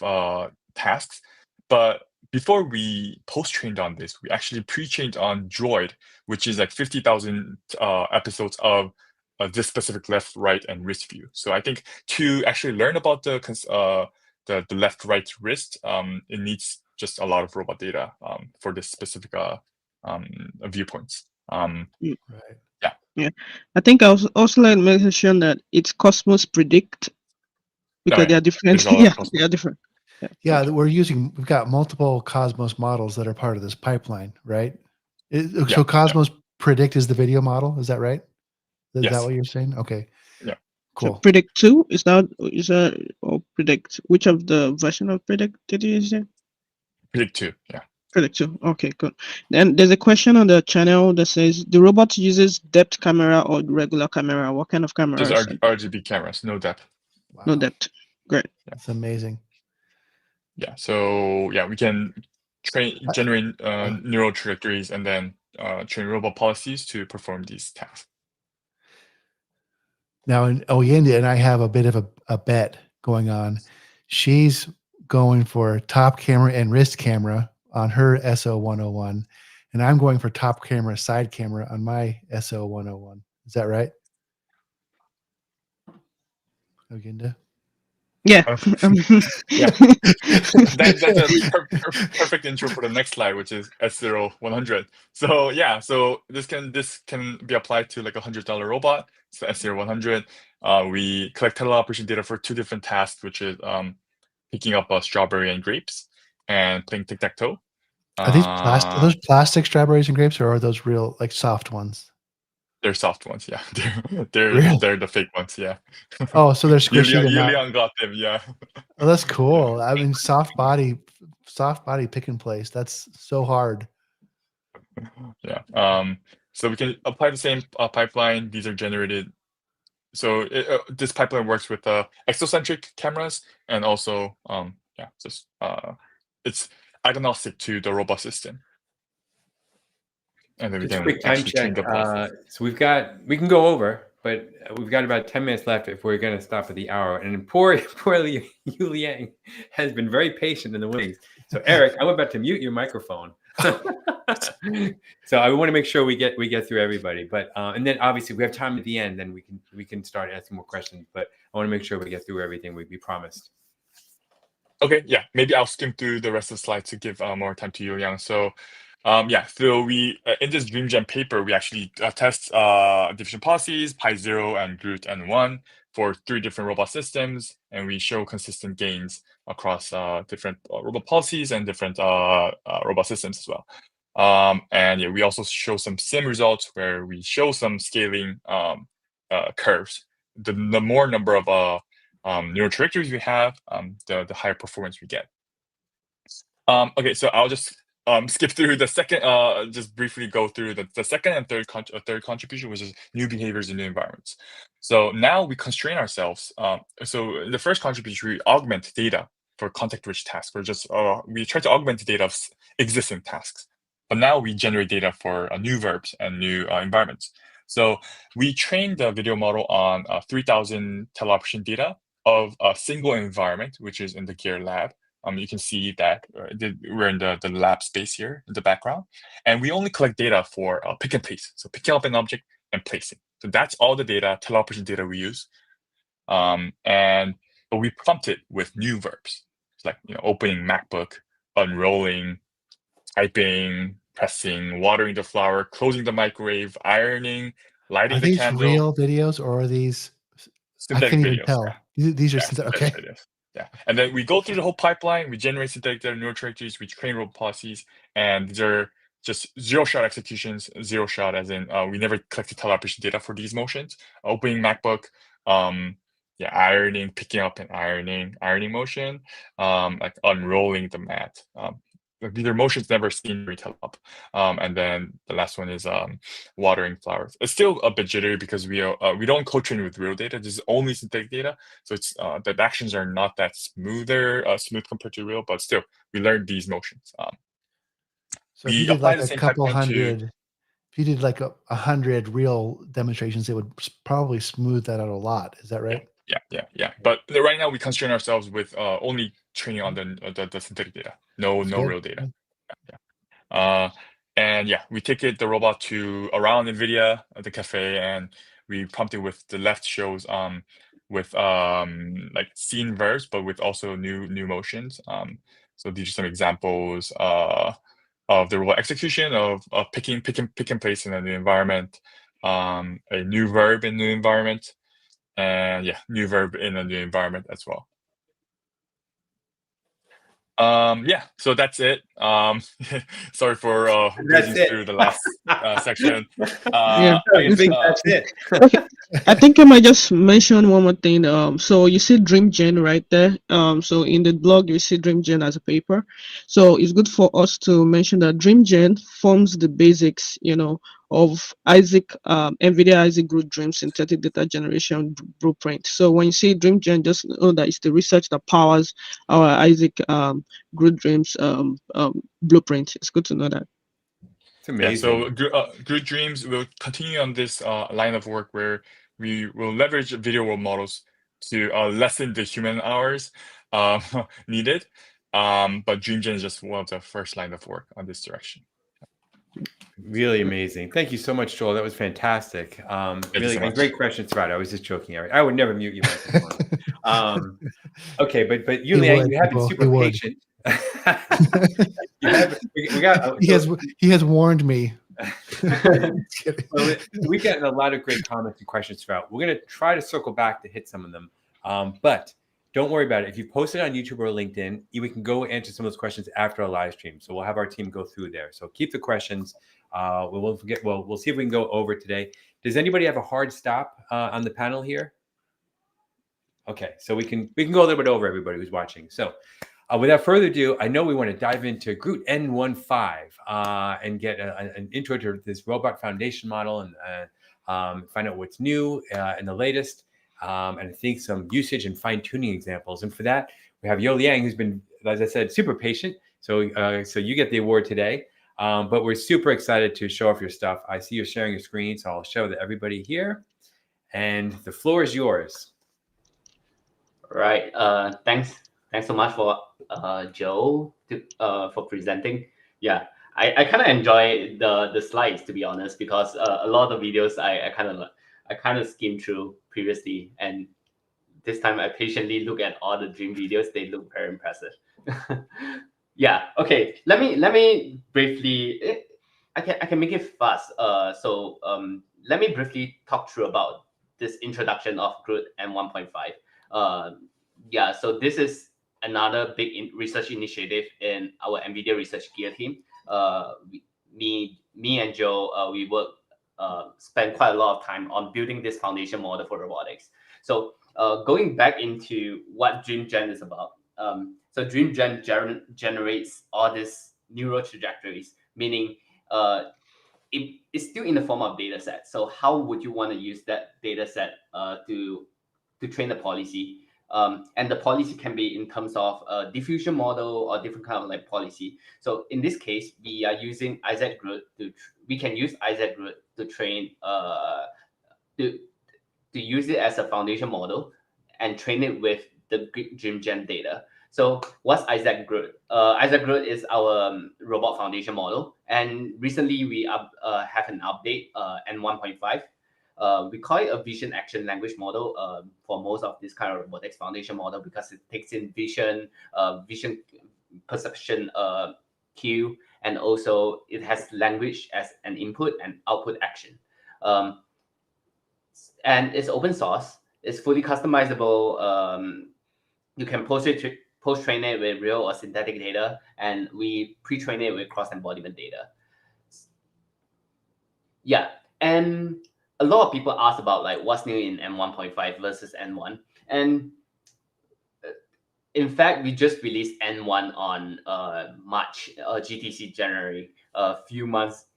tasks. But before we post-trained on this, we actually pre-trained on Droid, which is like 50,000 episodes of this specific left, right, and wrist view. So I think to actually learn about the left, right, wrist, it needs just a lot of robot data for this specific viewpoints. Right. I think I also like to mention that it's Cosmos Predict because they are different. There's a lot of Yeah, Cosmos. they are different. Yeah, we've got multiple Cosmos models that are part of this pipeline, right? So Cosmos Predict is the video model, is that right? Is Yes. that what you're saying? Okay. Yeah. So Cool. Predict 2 is that or Predict? Which of the version of Predict did you use there? Predict 2, yeah. Predict 2. Okay, good. Then there's a question on the channel that says the robot uses depth camera or regular camera. What kind of camera? Just RGB cameras, no depth. Wow. No depth. Great. That's amazing. Yeah. So yeah, we can generate neural trajectories and then train robot policies to perform these tasks. Now, Oyenda and I have a bit of a bet going on. She's going for top camera and wrist camera on her SO101, and I'm going for top camera, side camera on my SO101. Is that right? Oyenda? Yeah. Yeah. That's a perfect intro for the next slide, which is S0100. So yeah, so this can be applied to like $100 robot. So S0100. We collect teleoperation data for 2 different tasks, which is picking up a strawberry and grapes and playing tic-tac-toe. Are those plastic strawberries and grapes, or are those real, like, soft ones? They're soft ones, yeah. They're Really? the fake ones, yeah. Oh, so they're squishy. Yulian got them, yeah. Oh, that's cool. I mean, soft body pick and place. That's so hard. Yeah. So we can apply the same pipeline. These are generated. So this pipeline works with exocentric cameras and also it's agnostic to the robot system. And then we Just a can quick time actually train check. the policies. So we can go over, but we've got about 10 minutes left if we're going to stop at the hour. And poor Yu Liang has been very patient in the wings. So Eric, I'm about to mute your microphone. So I want to make sure we get through everybody. But and then obviously we have time at the end, then we can start asking more questions. But I want to make sure we get through everything we promised. Okay, yeah, maybe I'll skim through the rest of the slides to give more time to Yu Liang. So so we in this DreamGen paper, we actually test diffusion policies, Pi0 and Groot N1 for 3 different robot systems, and we show consistent gains across different robot policies and different robot systems as well. And yeah, we also show some sim results where we show some scaling curves. The more number of neural trajectories we have, the higher performance we get. Okay, so I'll just skip through the second, just briefly go through the second and third contribution, which is new behaviors in new environments. So now we constrain ourselves. So the first contribution, we augment data for context-rich tasks. We try to augment the data of existing tasks. But now we generate data for new verbs and new environments. So we trained the video model on 3,000 teleoperation data of a single environment, which is in the Gear lab. You can see that we're in the lab space here in the background. And we only collect data for pick and place. So picking up an object and placing. So that's all the data, teleoperation data we use. But we prompt it with new verbs. It's like, opening MacBook, unrolling, typing, pressing, watering the flower, closing the microwave, ironing, lighting Are the these candle. real videos or are these? I Synthetic can't even videos, tell. yeah. These are Yeah, synthetic. synthetic Okay. videos. Yeah, and then we go through the whole pipeline. We generate synthetic data, neural trajectories, we train robot policies, and these are just zero-shot executions. Zero shot, as in we never collected teleoperation data for these motions. Opening MacBook, ironing, picking up and ironing motion, like unrolling the mat. These are motions never seen during teleop. And then the last one is watering flowers. It's still a bit jittery because we don't co-train with real data. This is only synthetic data, so it's the actions are not that smooth compared to real, but still we learned these motions. So if we you did apply like the a same couple pipeline to hundred, if you did like 100 real demonstrations, it would probably smooth that out a lot. Is that right? yeah. But right now we constrain ourselves with only training on the synthetic data. No That's good. real data. And we take the robot to around NVIDIA at the cafe, and we prompt it with the left shows with like scene verbs, but with also new motions. So these are some examples of the robot execution of pick and place in a new environment, a new verb in a new environment, and new verb in a new environment as well. So that's it. Sorry for breezing through the last section. Yeah, I think that's it. okay. I think I might just mention one more thing. So you see DreamGen right there. So in the blog you see DreamGen as a paper. So it's good for us to mention that DreamGen forms the basics, of NVIDIA Isaac Groot Dreams synthetic data generation blueprint. So when you see DreamGen, just know that it's the research that powers our Isaac Groot Dreams blueprint. It's good to know that. It's amazing. So Groot Dreams will continue on this line of work where we will leverage video world models to lessen the human hours needed. But DreamGen is just one of the first line of work on this direction. Really amazing. Thank you so much, Joel. That was fantastic. Really, so and much. great questions throughout. I was just joking. I would never mute you. Okay, but you, Liang, you have been super patient. He has warned me. Well, we've gotten a lot of great comments and questions throughout. We're going to try to circle back to hit some of them. But don't worry about it. If you post it on YouTube or LinkedIn, we can go answer some of those questions after our live stream. So we'll have our team go through there. So keep the questions. We'll see if we can go over today. Does anybody have a hard stop on the panel here? Okay, so we can go a little bit over, everybody who's watching. So without further ado, I know we want to dive into Groot N1.5 and get an intro to this robot foundation model and find out what's new and the latest, and I think some usage and fine-tuning examples. And for that, we have Yo Liang, who's been, as I said, super patient. So you get the award today. But we're super excited to show off your stuff. I see you're sharing your screen, so I'll show everybody here. And the floor is yours. Right. Thanks so much for Joe for presenting. Yeah, I kind of enjoy the slides, to be honest, because a lot of the videos I kind of skimmed through previously, and this time I patiently look at all the dream videos. They look very impressive. Yeah. Okay. Let me briefly. I can make it fast. So let me briefly talk through about this introduction of Groot N1.5. So this is another big research initiative in our NVIDIA research gear team. Me and Joe, we spend quite a lot of time on building this foundation model for robotics. So going back into what DreamGen is about, So DreamGen generates all these neural trajectories, meaning it's still in the form of data set. So how would you want to use that data set to train the policy? And the policy can be in terms of a diffusion model or different kind of like policy. So in this case, we are using Isaac Groot we can use Isaac Groot to train to use it as a foundation model and train it with the DreamGen data. So what's Isaac Groot? Isaac Groot is our robot foundation model, and recently we have an update, N1.5. We call it a vision action language model for most of this kind of robotics foundation model because it takes in vision perception cue, and also it has language as an input and output action. And it's open source. It's fully customizable. You can post-train it with real or synthetic data, and we pre-train it with cross-embodiment data. Yeah, and a lot of people ask about like what's new in N1.5 versus N1, and in fact, we just released N1 on March, GTC January, a few months,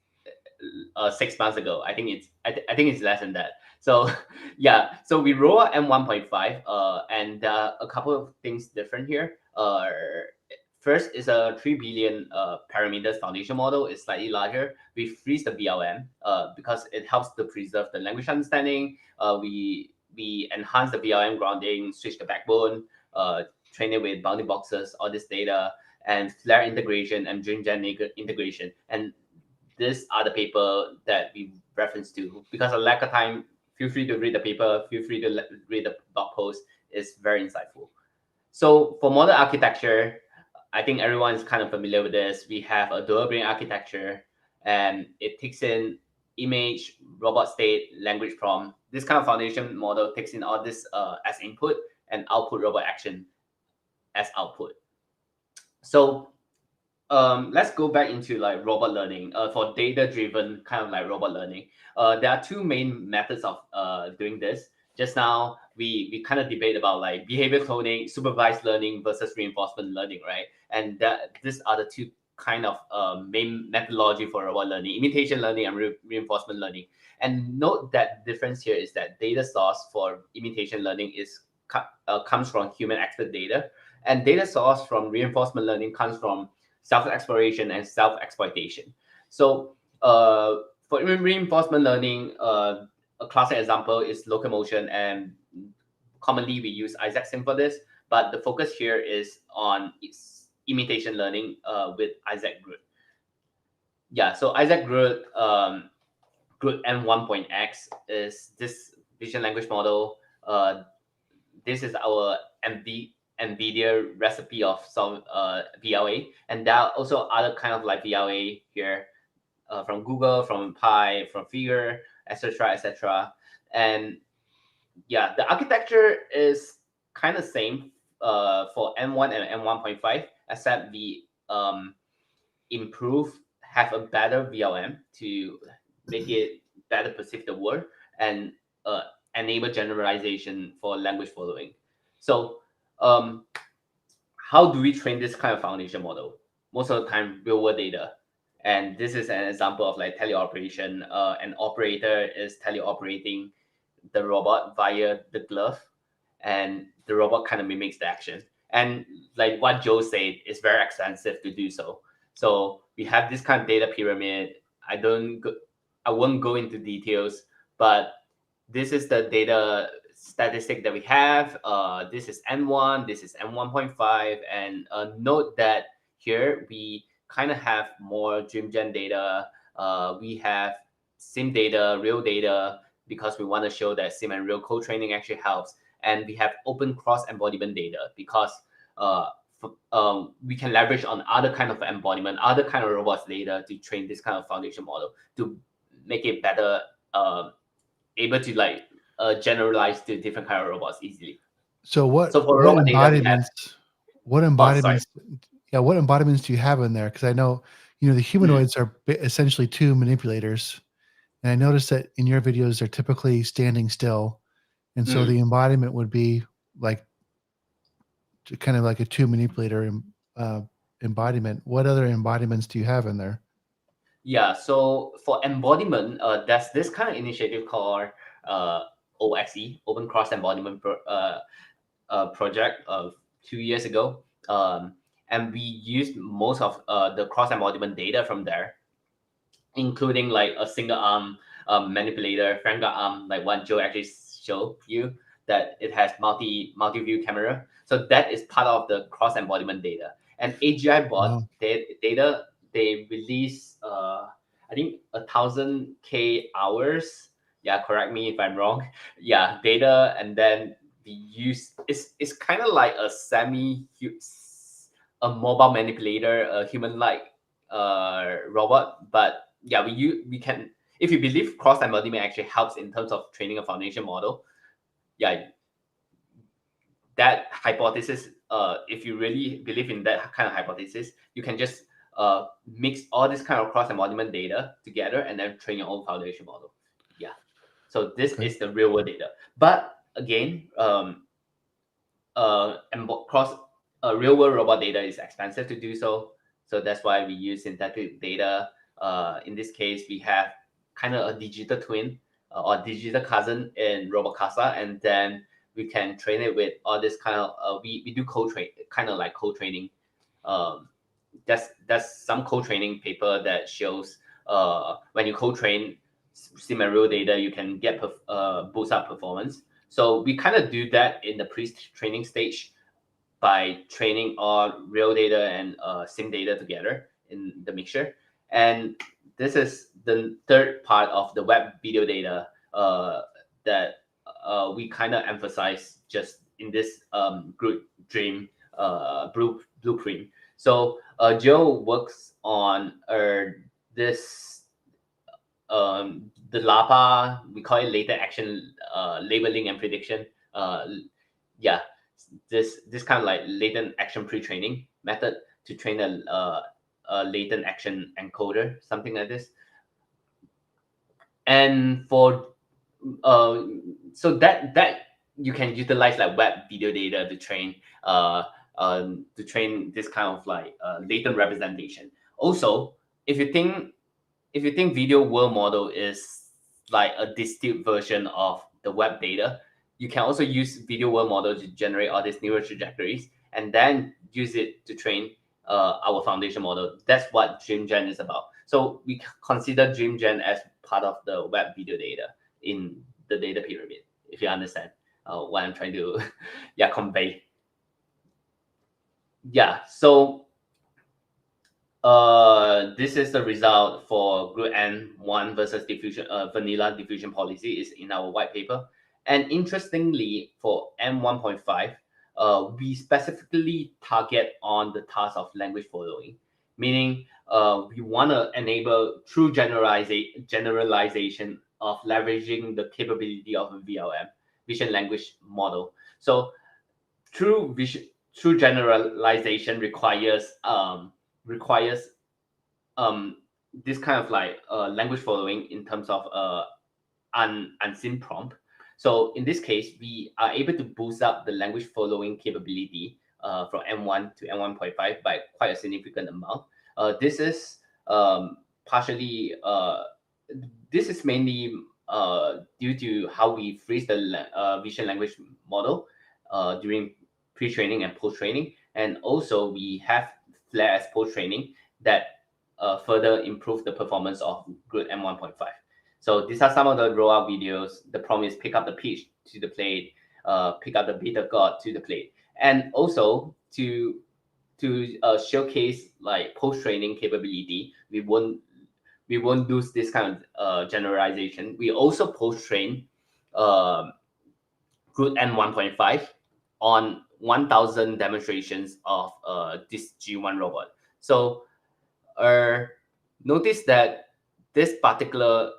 6 months ago. I think it's less than that. So yeah, so we roll out N1.5, and a couple of things different here. First is a 3 billion parameters foundation model. It's slightly larger. We freeze the VLM because it helps to preserve the language understanding. We enhance the VLM grounding, switch the backbone, train it with bounding boxes, all this data, and Flare integration and DreamGen integration. And these are the paper that we reference to. Because of lack of time, feel free to read the paper, feel free to read the blog post. It's very insightful. So for model architecture, I think everyone is kind of familiar with this. We have a dual brain architecture, and it takes in image, robot state, language prompt. This kind of foundation model takes in all this as input and output robot action as output. So let's go back into like robot learning for data-driven kind of like robot learning. There are two main methods of doing this. Just now, we kind of debate about like behavior cloning, supervised learning versus reinforcement learning, right? And these are the two kind of main methodology for robot learning: imitation learning and reinforcement learning. And note that difference here is that data source for imitation learning is comes from human expert data, and data source from reinforcement learning comes from self-exploration and self-exploitation. So for reinforcement learning, a classic example is locomotion, and commonly we use Isaac Sim for this, but the focus here is on imitation learning with Isaac Groot. Yeah, so Isaac Groot, Groot N1.x is this vision language model. This is our NVIDIA recipe of some VLA, and there are also other kind of like VLA here from Google, from Pi, from Figure, etc. And yeah, the architecture is kind of same for N1 and N1.5, except we have a better VLM to make it better perceive the word and enable generalization for language following. So how do we train this kind of foundation model? Most of the time, real world data. And this is an example of like teleoperation. An operator is teleoperating the robot via the glove, and the robot kind of mimics the action. And like what Joe said, it's very expensive to do so. So we have this kind of data pyramid. I won't go into details, but this is the data statistic that we have. This is N1, this is N1.5, and note that here we kind of have more DreamGen data. We have sim data, real data, because we want to show that sim and real co-training actually helps. And we have open cross-embodiment data because we can leverage on other kind of embodiment, other kind of robots data to train this kind of foundation model to make it better, able to like generalize to different kind of robots easily. So what embodiments? What embodiments do you have in there? Because I know, the humanoids are essentially two manipulators, and I noticed that in your videos they're typically standing still, and so the embodiment would be like kind of like a two manipulator embodiment. What other embodiments do you have in there? Yeah, so for embodiment, there's this kind of initiative called OXE, Open Cross Embodiment project of 2 years ago. And we used most of the cross embodiment data from there, including like a single arm manipulator, Frank arm, like what Joe actually showed you, that it has multi-view camera. So that is part of the cross embodiment data. And AGI bot data, they release I think 1,000K hours. Yeah, correct me if I'm wrong. Yeah, data, and then we use it's kind of like a mobile manipulator, a human-like robot. But yeah, we can, if you believe cross embodiment actually helps in terms of training a foundation model. Yeah, that hypothesis, if you really believe in that kind of hypothesis, you can just mix all this kind of cross embodiment data together and then train your own foundation model. Yeah, so this is the real world data. But again, real world robot data is expensive to do so. So that's why we use synthetic data. In this case, we have kind of a digital twin or digital cousin in RobotCasa, and then we can train it with all this kind of we do co-train, kind of like co-training. That's some co-training paper that shows when you co-train similar data, you can get boost up performance. So we kind of do that in the pre-training stage by training all real data and sim data together in the mixture. And this is the third part of the web video data that we kind of emphasize just in this Groot Dream blueprint. So Joe works on this the LAPA, we call it latent action labeling and prediction. Yeah, this kind of like latent action pre-training method to train a latent action encoder, something like this. And for so that you can utilize like web video data to train this kind of like latent representation. Also, if you think video world model is like a distilled version of the web data, you can also use video world model to generate all these neural trajectories and then use it to train our foundation model. That's what DreamGen is about. So we consider DreamGen as part of the web video data in the data pyramid, if you understand what I'm trying to convey. Yeah, so this is the result for Groot N1 versus diffusion, vanilla diffusion policy is in our white paper. And interestingly, for N1.5, we specifically target on the task of language following, meaning we want to enable true generalization of leveraging the capability of a VLM, vision language model. So true generalization requires this kind of like language following in terms of unseen prompt. So in this case, we are able to boost up the language following capability from M1 to M1.5 by quite a significant amount. This is partially this is mainly due to how we freeze the vision language model during pre-training and post-training, and also we have Flare as post-training that further improve the performance of Groot M1.5. So these are some of the rollout videos. The prompt is pick up the pitch to the plate, pick up the beta god to the plate, and also to showcase like post-training capability. We won't lose this kind of generalization. We also post-train Groot N1.5 on 1,000 demonstrations of this G1 robot. So notice that this particular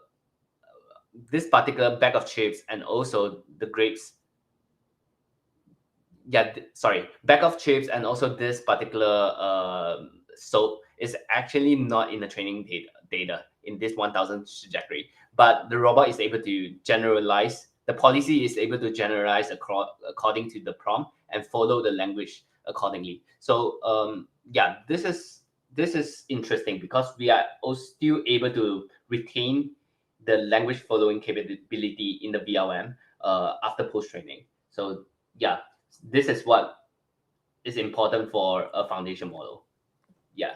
bag of chips and also the grapes, bag of chips and also this particular soap is actually not in the training data in this 1,000 trajectory, but the robot is able to generalize the policy is able to generalize according to the prompt and follow the language accordingly. So yeah, this is interesting because we are still able to retain the language following capability in the VLM after post training. So yeah, this is what is important for a foundation model. Yeah.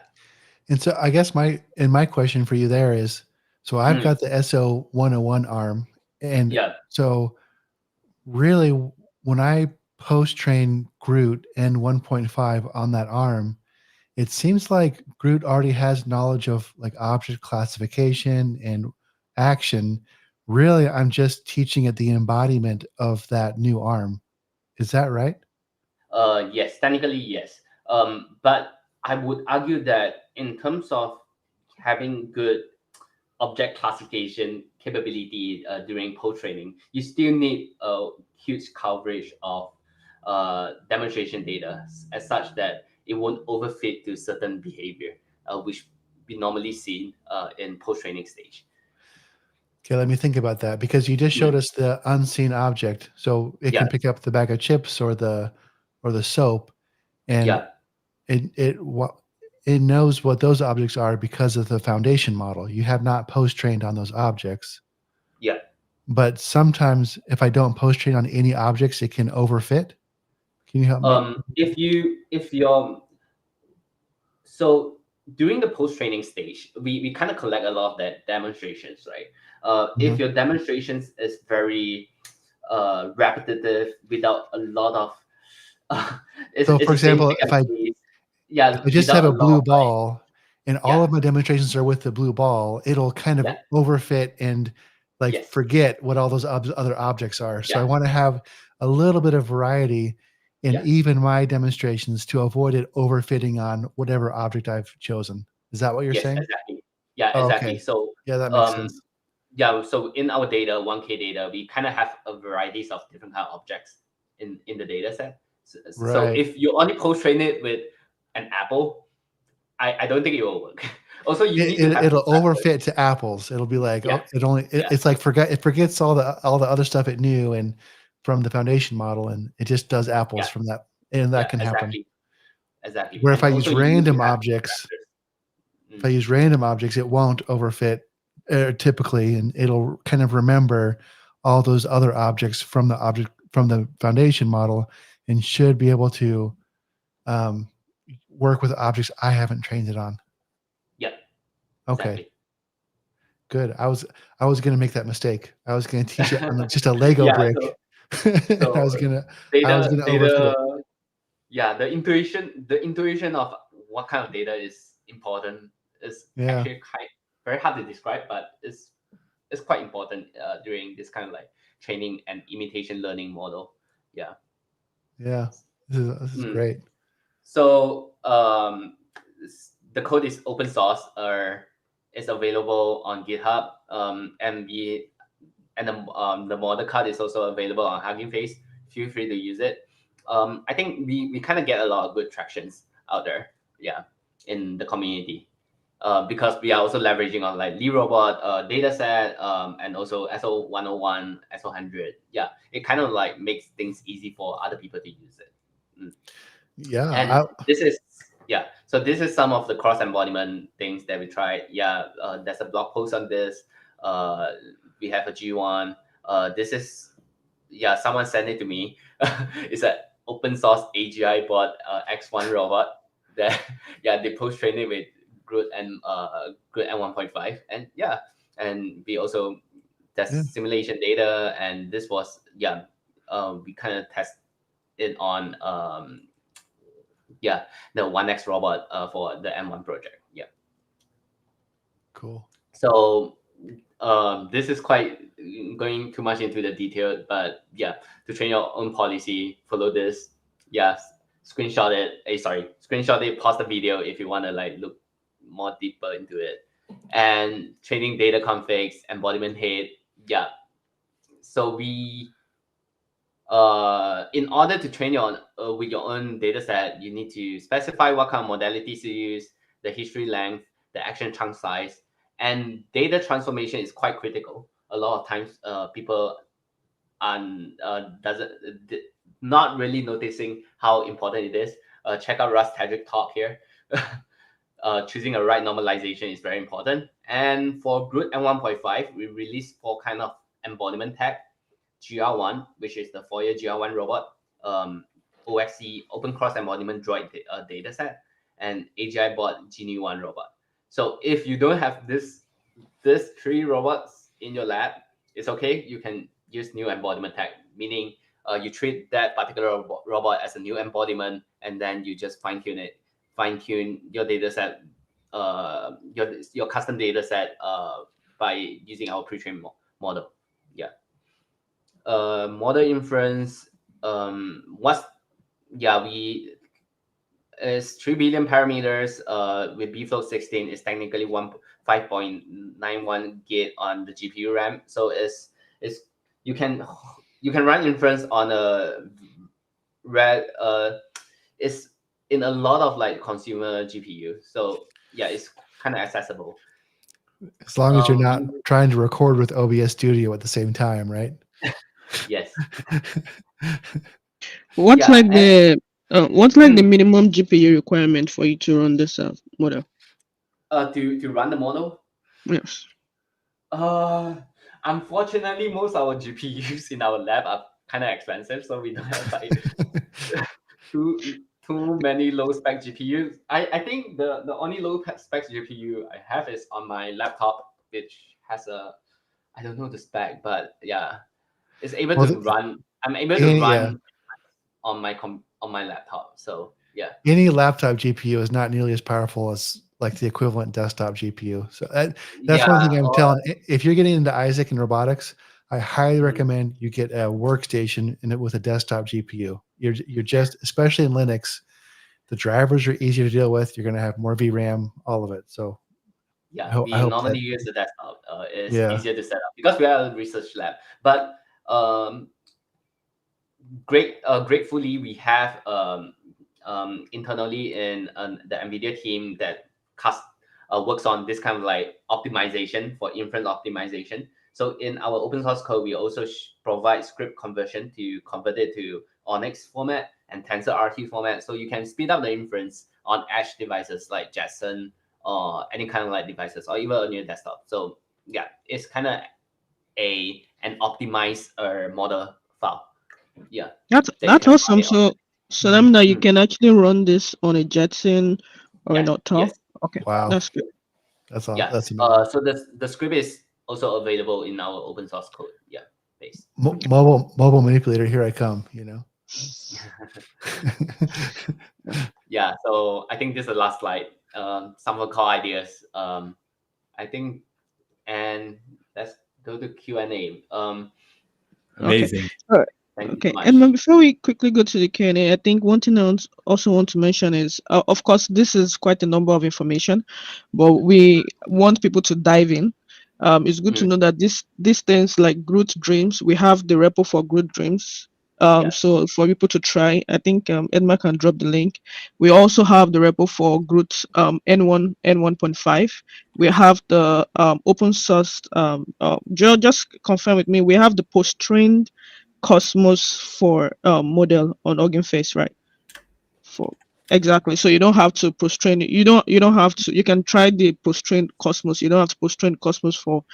And so I guess my question for you there is, so I've got the SO101 arm, and Yeah. so really when I post train Groot N1.5 on that arm, it seems like Groot already has knowledge of like object classification and action. Really, I'm just teaching it the embodiment of that new arm. Is that right? Yes, technically yes. But I would argue that in terms of having good object classification capability during post training, you still need a huge coverage of demonstration data as such that it won't overfit to certain behavior, which we normally see in post training stage. Okay, let me think about that, because you just showed us the unseen object, so it can pick up the bag of chips or the soap, and it knows what those objects are because of the foundation model. You have not post trained on those objects. Yeah. But sometimes if I don't post train on any objects, it can overfit. Can you help me? So during the post training stage, we kind of collect a lot of that demonstrations, right? If your demonstrations is very repetitive without a lot of so for example, if I just have a blue ball and all of my demonstrations are with the blue ball, it'll kind of overfit and like forget what all those other objects are. So I want to have a little bit of variety in even my demonstrations to avoid it overfitting on whatever object I've chosen. Is that what you're saying? Exactly. Yeah, Oh, exactly. okay. So Yeah, that makes sense. yeah, so in our data, 1K data, we kind of have a varieties of different kind of objects in the data set. So if you only post train it with an apple, I don't think it will work. Also, you need to have it'll overfit to apples. It'll be like it's like it forgets all the other stuff it knew and from the foundation model, and it just does apples from that, and that can happen. Exactly. Where if I use random objects, it won't overfit typically, and it'll kind of remember all those other objects from the foundation model, and should be able to work with objects I haven't trained it on. Yeah. Okay. Exactly. Good. I was going to make that mistake. I was going to teach it on just a Lego brick. So I was going to overfit it. Yeah, the intuition of what kind of data is important is actually very hard to describe, but it's quite important during this kind of like training and imitation learning model. Yeah. Yeah. This is great. So the code is open source, it's available on GitHub, and the model card is also available on Hugging Face. Feel free to use it. I think we kind of get a lot of good tractions out there, in the community, because we are also leveraging on like LeRobot data set, and also SO101, SO100. Yeah, it kind of like makes things easy for other people to use it. Yeah, and so this is some of the cross embodiment things that we tried. There's a blog post on this. We have a G1. This is someone sent it to me. It's an open source AGI bot, X1 robot that they post trained it with Groot and Groot N1.5, and we also test simulation data, and this was we kind of test it on the 1X robot for the M1 project. Cool. So this is quite going too much into the detail, but to train your own policy, follow this. Screenshot it, pause the video if you want to like look more deeper into it. And training data configs, embodiment head. So we in order to train with your own data set, you need to specify what kind of modalities you use, the history length, the action chunk size, and data transformation is quite critical. A lot of times people and not really noticing how important it is, check out Russ Tedrick talk here. Choosing a right normalization is very important. And for Groot N1.5, we released 4 kind of embodiment tag. GR1, which is the 4-year GR1 robot, OXC, Open Cross Embodiment Droid dataset, and AGI bot Genie1 robot. So if you don't have this 3 robots in your lab, it's okay. You can use new embodiment tag, meaning you treat that particular robot as a new embodiment, and then you just fine tune your data set, your custom data set by using our pre-trained model. Yeah. Model inference, is 3 billion parameters with bfloat 16 is technically 5.91 gig on the GPU RAM. So you can run inference on a it's in a lot of like consumer GPU. So yeah, it's kind of accessible. As long as you're not trying to record with OBS Studio at the same time, right? Yes. What's like the minimum GPU requirement for you to run this model? To run the model? Yes. Unfortunately, most of our GPUs in our lab are kind of expensive, so we don't have like too many low spec GPUs. I think the only low spec GPU I have is on my laptop, which has I don't know the spec, but yeah, it's able to run. I'm able to run on my laptop. So yeah, any laptop GPU is not nearly as powerful as like the equivalent desktop GPU. So that's one thing I'm telling. If you're getting into Isaac and robotics, I highly recommend you get a workstation with a desktop GPU. You're just, especially in Linux, the drivers are easier to deal with. You're going to have more VRAM, all of it. So yeah, we normally use the desktop. It's easier to set up because we are a research lab. But gratefully, we have internally in the NVIDIA team that works on this kind of like optimization for inference optimization. So in our open source code, we also provide script conversion to convert it to Onyx format and TensorRT format, so you can speed up the inference on edge devices like Jetson or any kind of like devices, or even on your desktop. So yeah, it's kind of an optimized model file. Yeah, that's awesome. So that you can actually run this on a Jetson or not top. Yes. Okay, wow, that's good. That's awesome. Yeah. That's amazing. So the script is also available in our open source code. Yeah, base. Mobile manipulator, here I come. You know. Yeah. So I think this is the last slide. Some of the core ideas. I think, and let's go to Q&A. Amazing. Okay. Okay, and before we quickly go to the Q&A, I think one thing I also want to mention is, of course, this is quite a number of information, but we want people to dive in. It's good to know that these things like Groot Dreams, we have the repo for Groot Dreams. So for people to try, I think Edma can drop the link. We also have the repo for Groot N1.5. We have the open source. Joe, just confirm with me. We have the post-trained Cosmos for model on Hugging Face, right? Exactly. So you don't have to post-train it. You don't have to. You can try the post-trained Cosmos. You don't have to post-train Cosmos for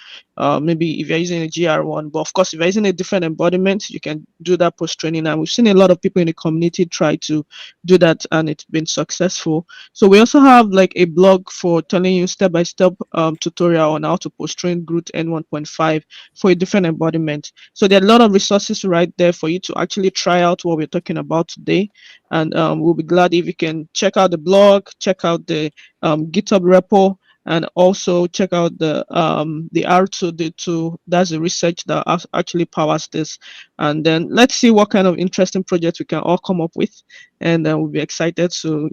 maybe if you're using a GR1. But of course, if you're using a different embodiment, you can do that post-training. And we've seen a lot of people in the community try to do that, and it's been successful. So we also have like a blog for telling you step-by-step tutorial on how to post-train Groot N1.5 for a different embodiment. So there are a lot of resources right there for you to actually try out what we're talking about today. And we'll be glad if you can check out the blog, check out the GitHub repo, and also check out the R2D2. That's the research that actually powers this. And then let's see what kind of interesting projects we can all come up with, and we'll be excited to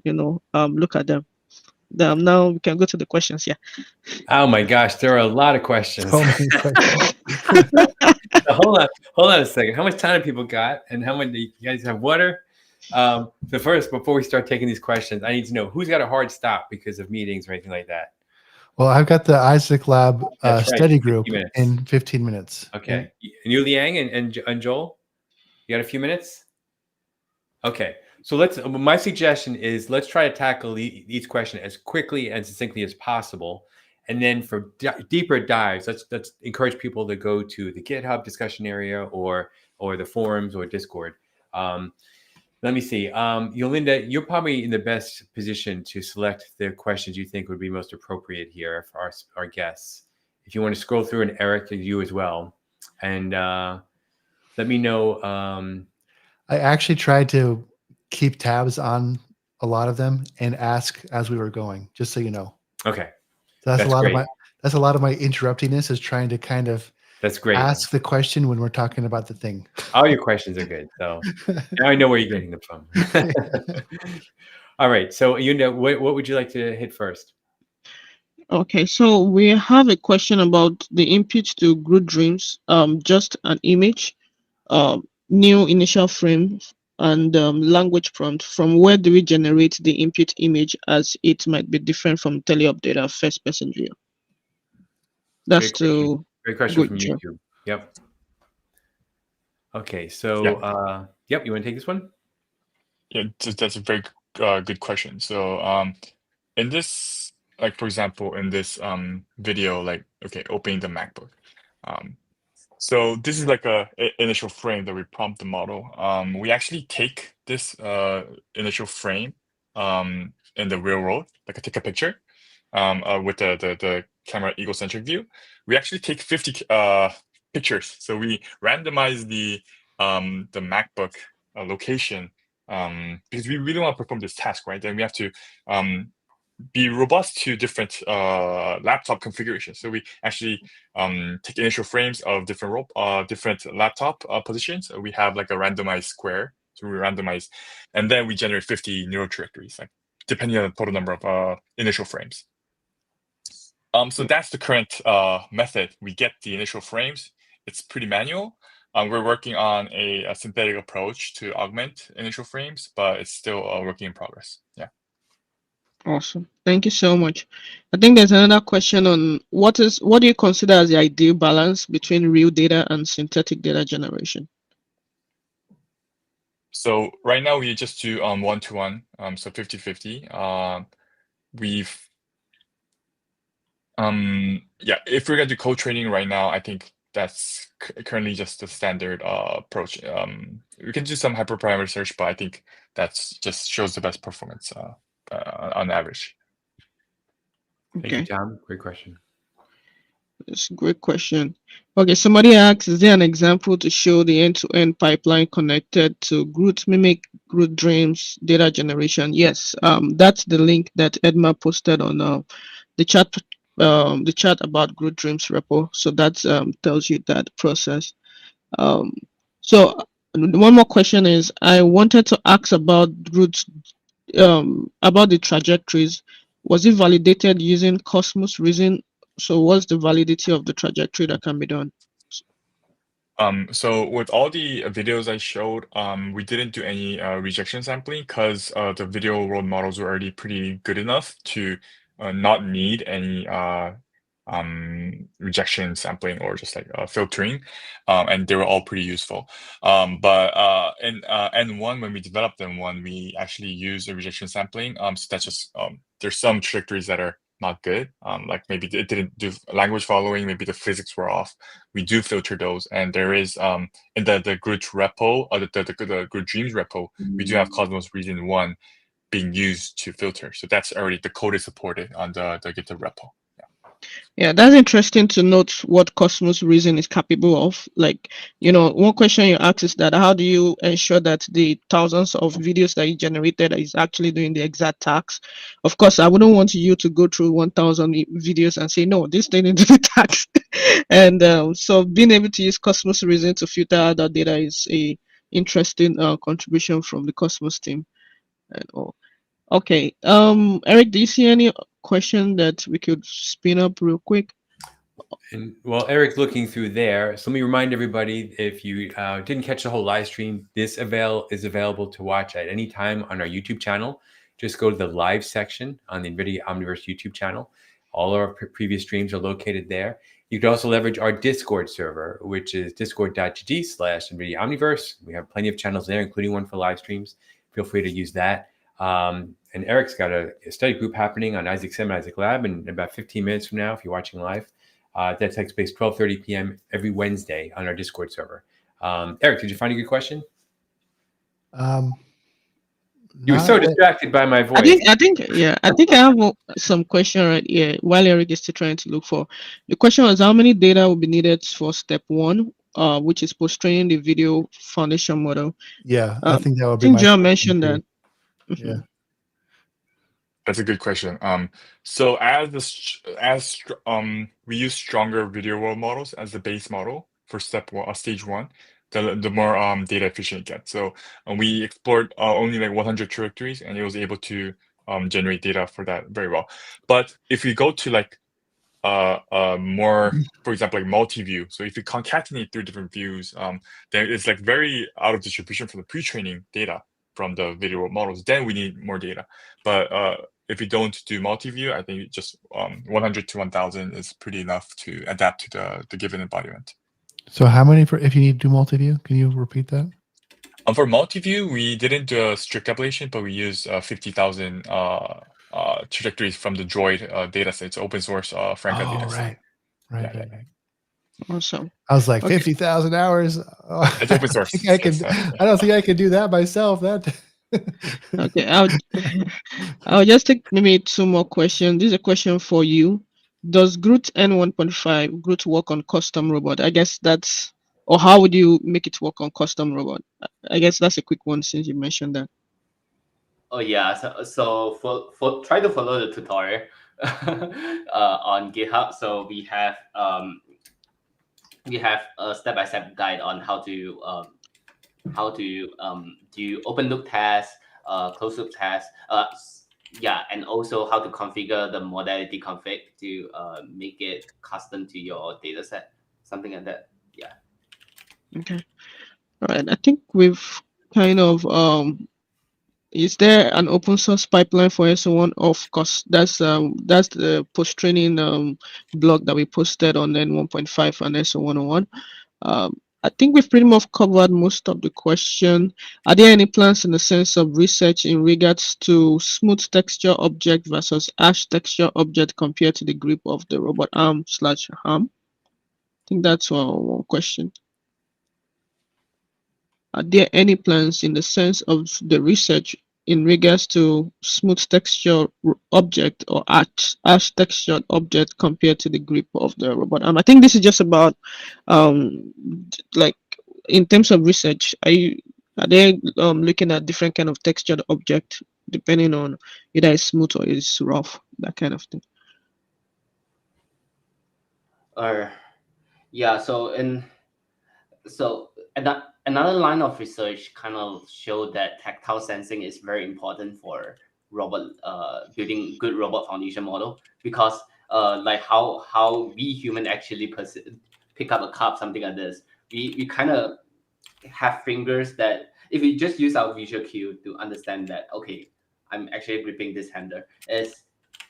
look at them. Now we can go to the questions. Yeah. Oh my gosh, there are a lot of questions. So many questions. So hold on a second. How much time do people got, and how much do you guys have water? So first, before we start taking these questions, I need to know who's got a hard stop because of meetings or anything like that. Well, I've got the Isaac Lab That's right, study 50 group minutes. in 15 minutes. Okay. And you, Liang, and Joel, you got a few minutes? Okay. So my suggestion is let's try to tackle each question as quickly and succinctly as possible. And then for deeper dives, let's encourage people to go to the GitHub discussion area or the forums or Discord. Let me see. Yolinda, you're probably in the best position to select the questions you think would be most appropriate here for our guests. If you want to scroll through, and Eric, you as well, and let me know. I actually tried to keep tabs on a lot of them and ask as we were going, just so you know. Okay, So that's a lot great. of my interruptiness is trying to kind of That's great. ask the question when we're talking about the thing. All your questions are good. So now I know where you're getting them from. All right. So Yolinda, what would you like to hit first? Okay, so we have a question about the input to Groot Dreams. Just an image, new initial frame, and language prompt. From where do we generate the input image, as it might be different from teleupdate or first person view? That's great question from Groot. YouTube. Yep. Okay. So yep, you want to take this one? Yeah, that's a very good question. So in this, like for example, in this video, like okay, opening the MacBook. So this is like a initial frame that we prompt the model. We actually take this initial frame in the real world, like I take a picture with the camera egocentric view. We actually take 50 pictures. So we randomize the MacBook location because we really want to perform this task, right? Then we have to be robust to different laptop configurations. So we actually take initial frames of different laptop positions. We have like a randomized square. So we randomize, and then we generate 50 neural trajectories, like depending on the total number of initial frames. So that's the current method. We get the initial frames. It's pretty manual. We're working on a synthetic approach to augment initial frames, but it's still a working in progress. Yeah. Awesome. Thank you so much. I think there's another question on what do you consider as the ideal balance between real data and synthetic data generation? So right now we just do 1-to-1, so 50-50. If we're gonna do code training right now, I think that's currently just the standard approach. We can do some hyperparameter search, but I think that's just shows the best performance on average. Thank you, Tom. Great question. That's a great question. Okay, somebody asks, is there an example to show the end-to-end pipeline connected to Groot Mimic, Groot Dreams, data generation? Yes, that's the link that Edma posted on the chat about Groot Dreams repo. So that tells you that process. So one more question is, I wanted to ask about Groot, about the trajectories. Was it validated using Cosmos Reason? So what's the validity of the trajectory that can be done? So with all the videos I showed, we didn't do any rejection sampling because the video world models were already pretty good enough to not need any rejection sampling or just like filtering, and they were all pretty useful. But in N1, when we developed N1, we actually used a rejection sampling. So that's just there's some trajectories that are not good, like maybe it didn't do language following, maybe the physics were off. We do filter those, and there is in the Groot repo, the Groot Dreams repo, we do have Cosmos Region 1 being used to filter. So that's already, the code is supported on the GitHub repo. Yeah, that's interesting to note what Cosmos Reason is capable of. Like, one question you asked is that how do you ensure that the thousands of videos that you generated is actually doing the exact task? Of course, I wouldn't want you to go through 1,000 videos and say, no, this didn't do the task. And so being able to use Cosmos Reason to filter out that data is a interesting contribution from the Cosmos team and all. Okay, Eric, do you see any question that we could spin up real quick? And well, Eric's looking through there. So let me remind everybody, if you didn't catch the whole live stream, this is available to watch at any time on our YouTube channel. Just go to the live section on the NVIDIA Omniverse YouTube channel. All our previous streams are located there. You can also leverage our Discord server, which is discord.gg/NVIDIA Omniverse. We have plenty of channels there, including one for live streams. Feel free to use that. And Eric's got a study group happening on Isaac Sim and Isaac Lab in about 15 minutes from now, if you're watching live. That takes place 12:30 p.m. every Wednesday on our Discord server. Eric, did you find a good question? You were so distracted by my voice. I think I have some question right here while Eric is still trying to look for. The question was how many data will be needed for step 1, which is post-training the video foundation model. Yeah, I think that would be I think John mentioned that. Yeah. That's a good question. So we use stronger video world models as the base model for stage 1, the more data efficient it gets. So we explored only like 100 trajectories, and it was able to generate data for that very well. But if we go to like more, for example, like multi-view, so if you concatenate 3 different views, then it's like very out of distribution from the pre-training data from the video models, then we need more data. But if we don't do multi-view, I think just 100 to 1000 is pretty enough to adapt to the given embodiment. So how many if you need to do multi-view? Can you repeat that? For multi-view, we didn't do a strict ablation, but we used 50,000 trajectories from the Droid dataset. It's open source Franca dataset. Right. Awesome. I was like 50,000 hours. It's open source. I don't think I could do that myself. Okay, I'll just take maybe 2 more questions. This is a question for you. Does Groot N1.5 Groot work on custom robot? I guess that's, or how would you make it work on custom robot? I guess that's a quick one since you mentioned that. Oh yeah, so for try to follow the tutorial on GitHub. So we have a step-by-step guide on how to do open loop tests, closed loop tests, and also how to configure the modality config to make it custom to your data set, something like that. Yeah. Okay. All right. I think we've kind of is there an open source pipeline for SO1? Of course, that's the post training blog that we posted on N1.5 and SO101. I think we've pretty much covered most of the question. Are there any plans in the sense of research in regards to smooth texture object versus harsh texture object compared to the grip of the robot arm/arm? I think that's one question. Are there any plans in the sense of the research in regards to smooth texture object or harsh textured object compared to the grip of the robot arm? I think this is just about like in terms of research, are they looking at different kind of textured object depending on either it's smooth or it's rough, that kind of thing? Yeah, another line of research kind of showed that tactile sensing is very important for building good robot foundation model, because like how we human actually pick up a cup, something like this, we kind of have fingers that if we just use our visual cue to understand that, okay, I'm actually gripping this handle, is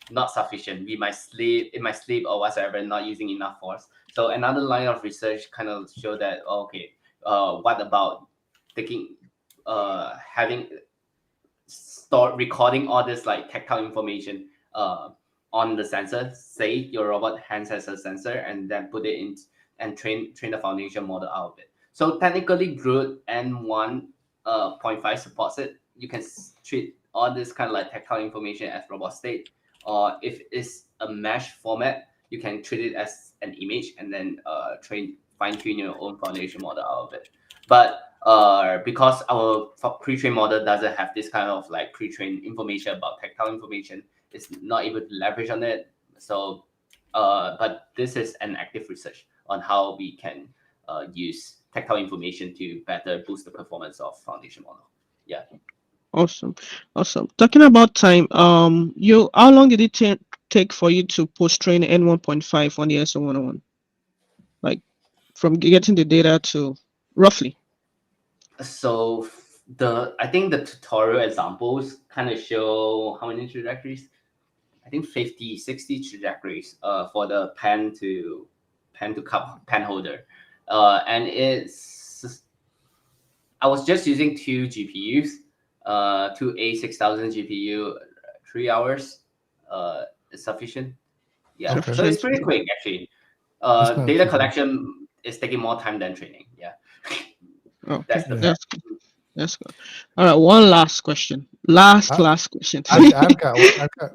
not sufficient. We might slip, it might slip or whatsoever, not using enough force. So another line of research kind of show that, okay, what about recording all this like tactile information on the sensor. Say your robot hands has a sensor, and then put it in and train the foundation model out of it. So technically, Groot N1.5 supports it. You can treat all this kind of like tactile information as robot state, or if it's a mesh format, you can treat it as an image and then fine-tune your own foundation model out of it. But because our pre-trained model doesn't have this kind of like pre-trained information about tactile information, it's not able to leverage on it. So, but this is an active research on how we can use tactile information to better boost the performance of foundation model. Yeah. Awesome. Talking about time, how long did it take for you to post-train N1.5 on the SO101? Like from getting the data to roughly? So I think the tutorial examples kind of show how many trajectories. I think 50, 60 trajectories for the pen to cup pen holder. And I was just using 2 GPUs, 2 A6000 GPU, 3 hours is sufficient. Yeah, Okay. so it's pretty quick actually. That's not Data too bad. collection is taking more time than training. Yeah. Okay, That's the that's good. That's good. All right, one last question. Last question. I've got one.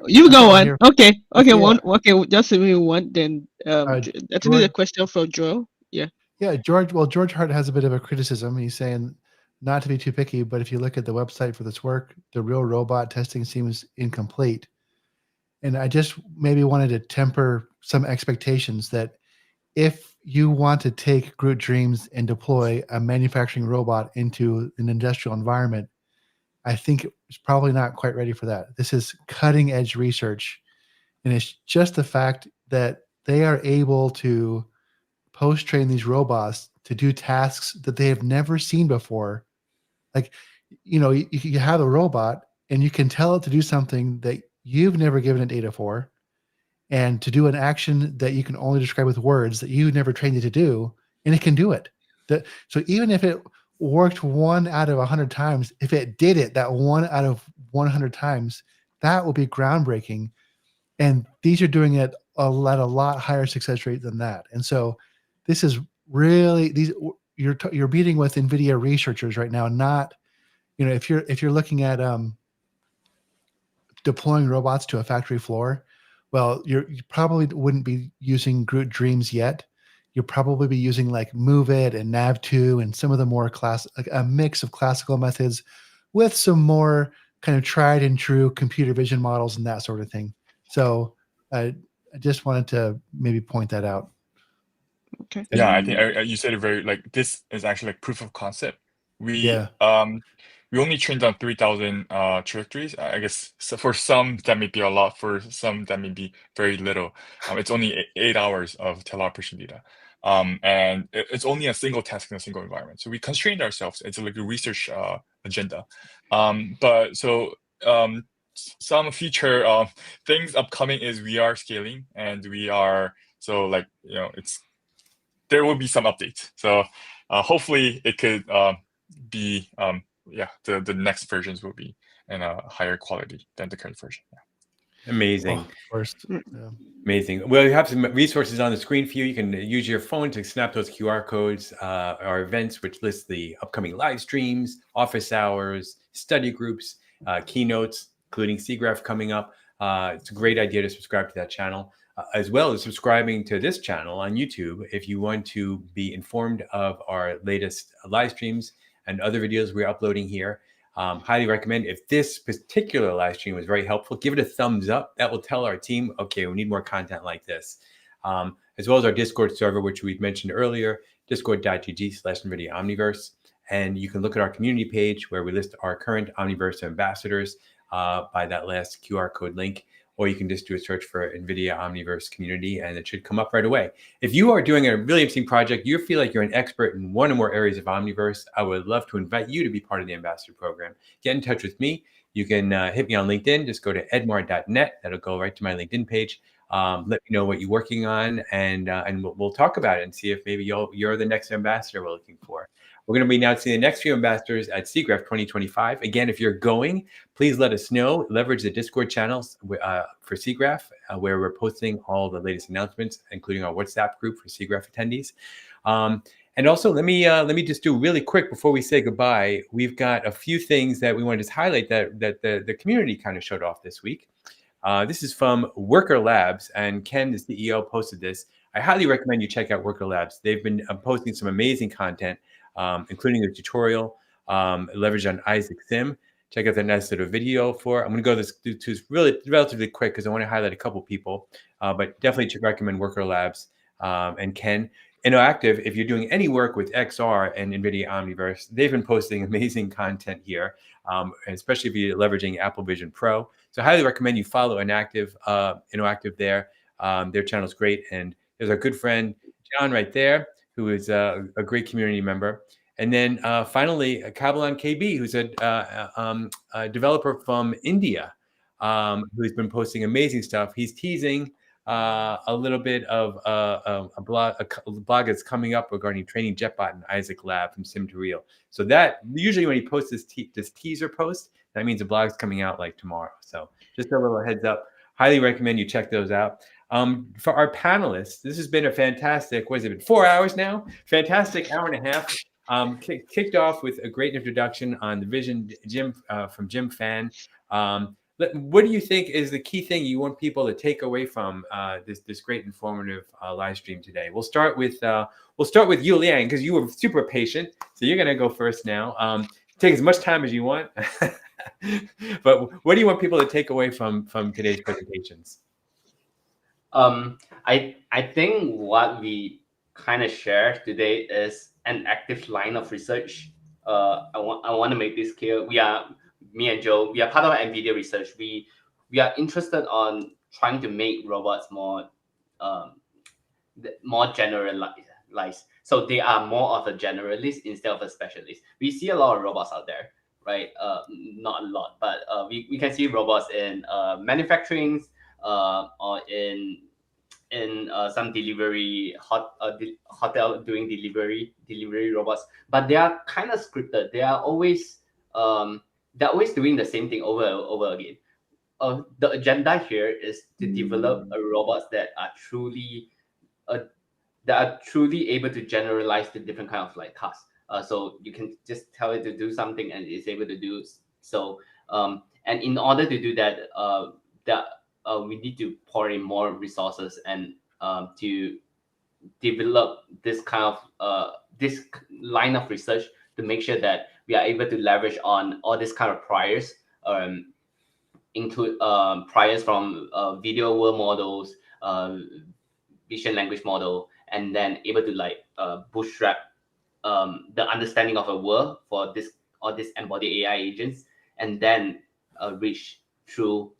You I've go got one on. here. Okay. Yeah. One. Okay, just give me one. Then I think it's a George- question for Joel. Yeah. Yeah, George. Well, George Hart has a bit of a criticism. He's saying not to be too picky, but if you look at the website for this work, the real robot testing seems incomplete. And I just maybe wanted to temper some expectations that if you want to take Groot Dreams and deploy a manufacturing robot into an industrial environment, I think it's probably not quite ready for that. This is cutting edge research. And it's just the fact that they are able to post-train these robots to do tasks that they have never seen before. Like, you have a robot and you can tell it to do something that you've never given it data for, and to do an action that you can only describe with words that you never trained it to do, and it can do it. So even if it worked 1 out of 100 times, if it did it that 1 out of 100 times, that will be groundbreaking. And these are doing it at a lot higher success rate than that. And so this is really you're meeting with NVIDIA researchers right now. Not, if you're looking at deploying robots to a factory floor, well, you probably wouldn't be using Groot Dreams yet. You'll probably be using like Move It and Nav2 and some of the more like a mix of classical methods with some more kind of tried and true computer vision models and that sort of thing. So I just wanted to maybe point that out. Okay. Yeah, I think you said it very, like, this is actually like proof of concept. We only trained on 3,000 trajectories. I guess so for some that may be a lot, for some that may be very little. It's only 8 hours of teleoperation data. And it's only a single task in a single environment. So we constrained ourselves. It's like a research agenda. But so some future things upcoming is we are scaling, and we are, so like, there will be some updates. So hopefully it could be, the next versions will be in a higher quality than the current version. Yeah. Amazing. Of course. Yeah. Amazing. Well, you have some resources on the screen for you. You can use your phone to snap those QR codes, our events, which lists the upcoming live streams, office hours, study groups, keynotes, including CGraph coming up. It's a great idea to subscribe to that channel, as well as subscribing to this channel on YouTube if you want to be informed of our latest live streams and other videos we're uploading here. Highly recommend. If this particular live stream was very helpful, give it a thumbs up. That will tell our team, okay, we need more content like this. As well as our Discord server, which we've mentioned earlier, discord.gg/NVIDIA Omniverse. And you can look at our community page where we list our current Omniverse ambassadors by that last QR code link. Or you can just do a search for NVIDIA Omniverse community, and it should come up right away. If you are doing a really interesting project, you feel like you're an expert in one or more areas of Omniverse, I would love to invite you to be part of the ambassador program. Get in touch with me. You can hit me on LinkedIn. Just go to edmar.net. That'll go right to my LinkedIn page. Let me know what you're working on, and we'll talk about it and see if maybe you're the next ambassador we're looking for. We're going to be announcing the next few ambassadors at CGraph 2025. Again, if you're going, please let us know. Leverage the Discord channels for CGraph, where we're posting all the latest announcements, including our WhatsApp group for CGraph attendees. And also, let me just do really quick before we say goodbye. We've got a few things that we want to just highlight that the community kind of showed off this week. This is from Worker Labs, and Ken, the CEO, posted this. I highly recommend you check out Worker Labs. They've been posting some amazing content, including a tutorial leveraged on Isaac Sim. Check out that nice little video for. I'm going to go to really relatively quick because I want to highlight a couple people, but definitely recommend Worker Labs and Ken. Interactive, if you're doing any work with XR and NVIDIA Omniverse, they've been posting amazing content here, especially if you're leveraging Apple Vision Pro. So I highly recommend you follow Interactive there. Their channel is great. And there's our good friend, John, right there, who is a great community member. And then finally, Kabalan KB, who's a developer from India. who's been posting amazing stuff. He's teasing a little bit of a blog that's coming up regarding training JetBot in Isaac Lab from Sim to Real. So that usually when he posts this teaser post, that means the blog's coming out like tomorrow. So just a little heads up. Highly recommend you check those out. For our panelists, this has been a fantastic, what has it been, 4 hours now? Fantastic hour and a half. Kicked off with a great introduction on the vision from Jim Phan. What do you think is the key thing you want people to take away from this great informative live stream today? We'll start with you, Liang, because you were super patient. So you're going to go first now. Take as much time as you want. But what do you want people to take away from today's presentations? I think what we kind of share today is an active line of research. I want to make this clear. Me and Joe, we are part of NVIDIA research. We are interested on trying to make robots more generalized. So they are more of a generalist instead of a specialist. We see a lot of robots out there, right? Not a lot, but we can see robots in manufacturing or in some delivery hotel doing delivery robots. But they are kind of scripted. They are always doing the same thing over and over again. The agenda here is to develop robots that are truly able to generalize the different kind of like tasks. So you can just tell it to do something and it's able to do so. And in order to do that, we need to pour in more resources and to develop this kind of this line of research to make sure that we are able to leverage on all this kind of priors, include priors from video world models, vision language model, and then able to like bootstrap the understanding of a world for all these embodied AI agents, and then reach through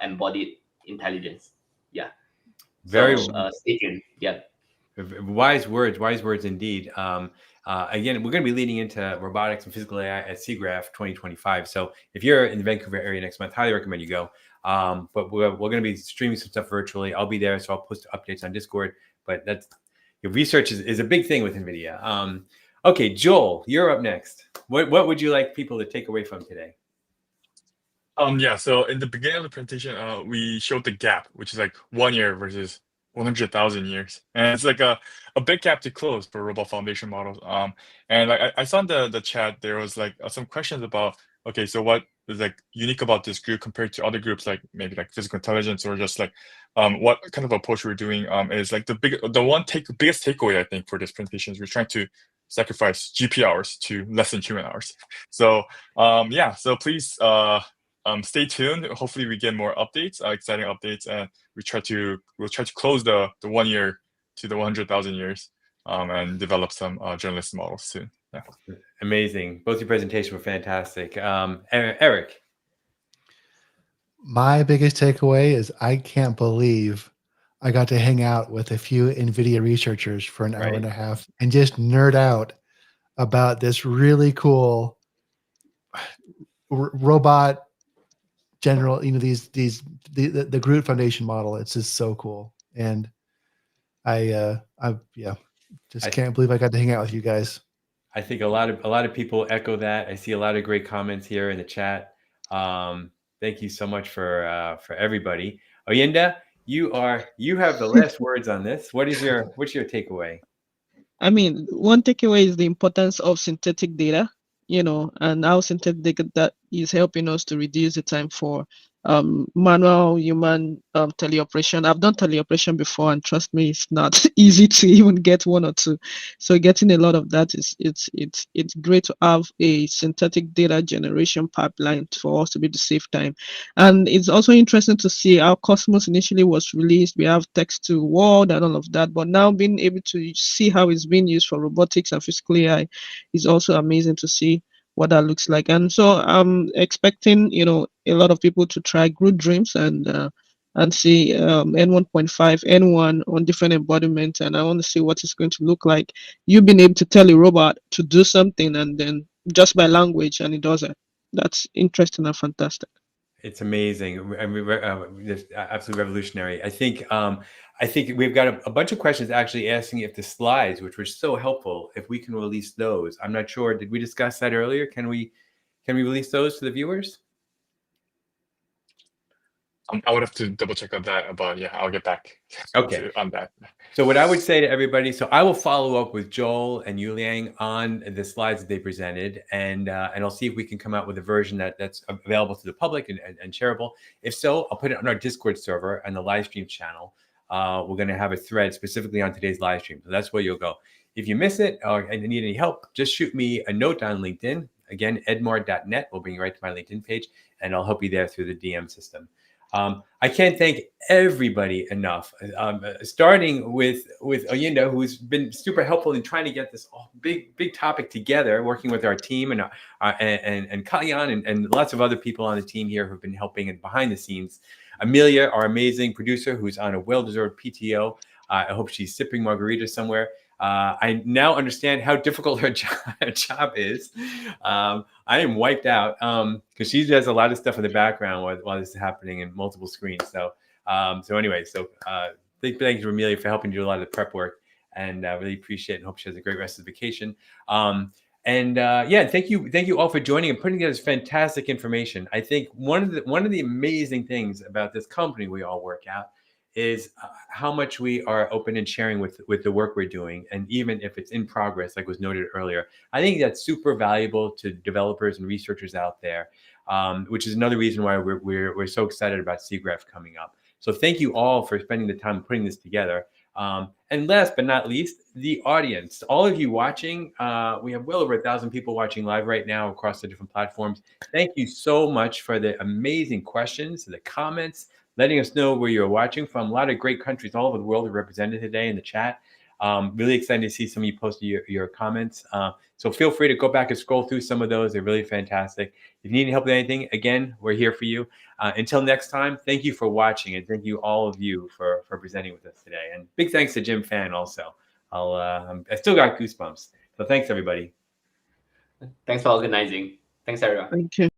embodied intelligence. Yeah. Very stay tuned. Yeah. Wise words indeed. Again, we're going to be leading into robotics and physical AI at SIGGRAPH 2025. So if you're in the Vancouver area next month, highly recommend you go. But we're going to be streaming some stuff virtually. I'll be there, so I'll post updates on Discord. But your research is a big thing with NVIDIA. Okay, Joel, you're up next. What would you like people to take away from today? Yeah, so in the beginning of the presentation, we showed the gap, which is like 1 year versus 100,000 years, and it's like a big gap to close for robot foundation models. And like I saw in the chat, there was like some questions about, okay, so what is like unique about this group compared to other groups, like maybe like physical intelligence, or just like what kind of approach we're doing. Is like the biggest takeaway I think for this presentation is we're trying to sacrifice GP hours to less than human hours. So yeah, so please stay tuned. Hopefully we get more updates, exciting updates, and we'll try to close the 1 year to the 100,000 years, and develop some generalist models soon. Yeah. Amazing. Both your presentations were fantastic. Eric. My biggest takeaway is I can't believe I got to hang out with a few NVIDIA researchers for an hour and a half and just nerd out about this really cool robot general, the Groot Foundation model. It's just so cool. And I just can't believe I got to hang out with you guys. I think a lot of people echo that. I see a lot of great comments here in the chat. Thank you so much for everybody. Oyinda, you have the last words on this. What's your takeaway? I mean, one takeaway is the importance of synthetic data, and how synthetic data that is helping us to reduce the time for manual human teleoperation. I've done teleoperation before, and trust me, it's not easy to even get one or two. So getting a lot of that it's great to have a synthetic data generation pipeline for us to be able to save time. And it's also interesting to see how Cosmos initially was released. We have text to world and all of that, but now being able to see how it's being used for robotics and physical AI is also amazing to see what that looks like. And so I'm expecting, a lot of people to try Groot Dreams and see N1.5, N1 on different embodiments. And I want to see what it's going to look like. You've been able to tell a robot to do something, and then just by language, and it does it. That's interesting and fantastic. It's amazing. I mean, just absolutely revolutionary. I think we've got a bunch of questions actually asking if the slides, which were so helpful, if we can release those. I'm not sure. Did we discuss that earlier? Can we release those to the viewers? I would have to double check on that, but yeah, I'll get back Okay. on that. So what I would say to everybody, so I will follow up with Joel and Yuliang on the slides that they presented, and I'll see if we can come out with a version that's available to the public and shareable. If so, I'll put it on our Discord server and the live stream channel. We're going to have a thread specifically on today's live stream, so that's where you'll go. If you miss it or need any help, just shoot me a note on LinkedIn. Again, edmar.net will bring you right to my LinkedIn page, and I'll help you there through the DM system. I can't thank everybody enough, starting with Oyinda, who's been super helpful in trying to get this big topic together, working with our team and Kalyan and lots of other people on the team here who've been helping and behind the scenes. Amelia, our amazing producer, who's on a well-deserved PTO. I hope she's sipping margarita somewhere. I now understand how difficult her job is. I am wiped out because she does a lot of stuff in the background while this is happening in multiple screens. So anyway, big thanks to Amelia for helping do a lot of the prep work, and I really appreciate it and hope she has a great rest of the vacation. Yeah, thank you all for joining and putting together this fantastic information. I think one of the amazing things about this company we all work at is how much we are open and sharing with the work we're doing, and even if it's in progress, like was noted earlier. I think that's super valuable to developers and researchers out there, which is another reason why we're so excited about SIGGRAPH coming up. So thank you all for spending the time putting this together. And last but not least, the audience, all of you watching. We have well over 1,000 people watching live right now across the different platforms. Thank you so much for the amazing questions, the comments, letting us know where you're watching from. A lot of great countries all over the world are represented today in the chat. Really excited to see some of you post your comments. So feel free to go back and scroll through some of those. They're really fantastic. If you need help with anything, again, we're here for you. Until next time, thank you for watching, and thank you all of you for presenting with us today. And big thanks to Jim Phan also. I still got goosebumps. So thanks, everybody. Thanks for organizing. Thanks, everyone. Thank you.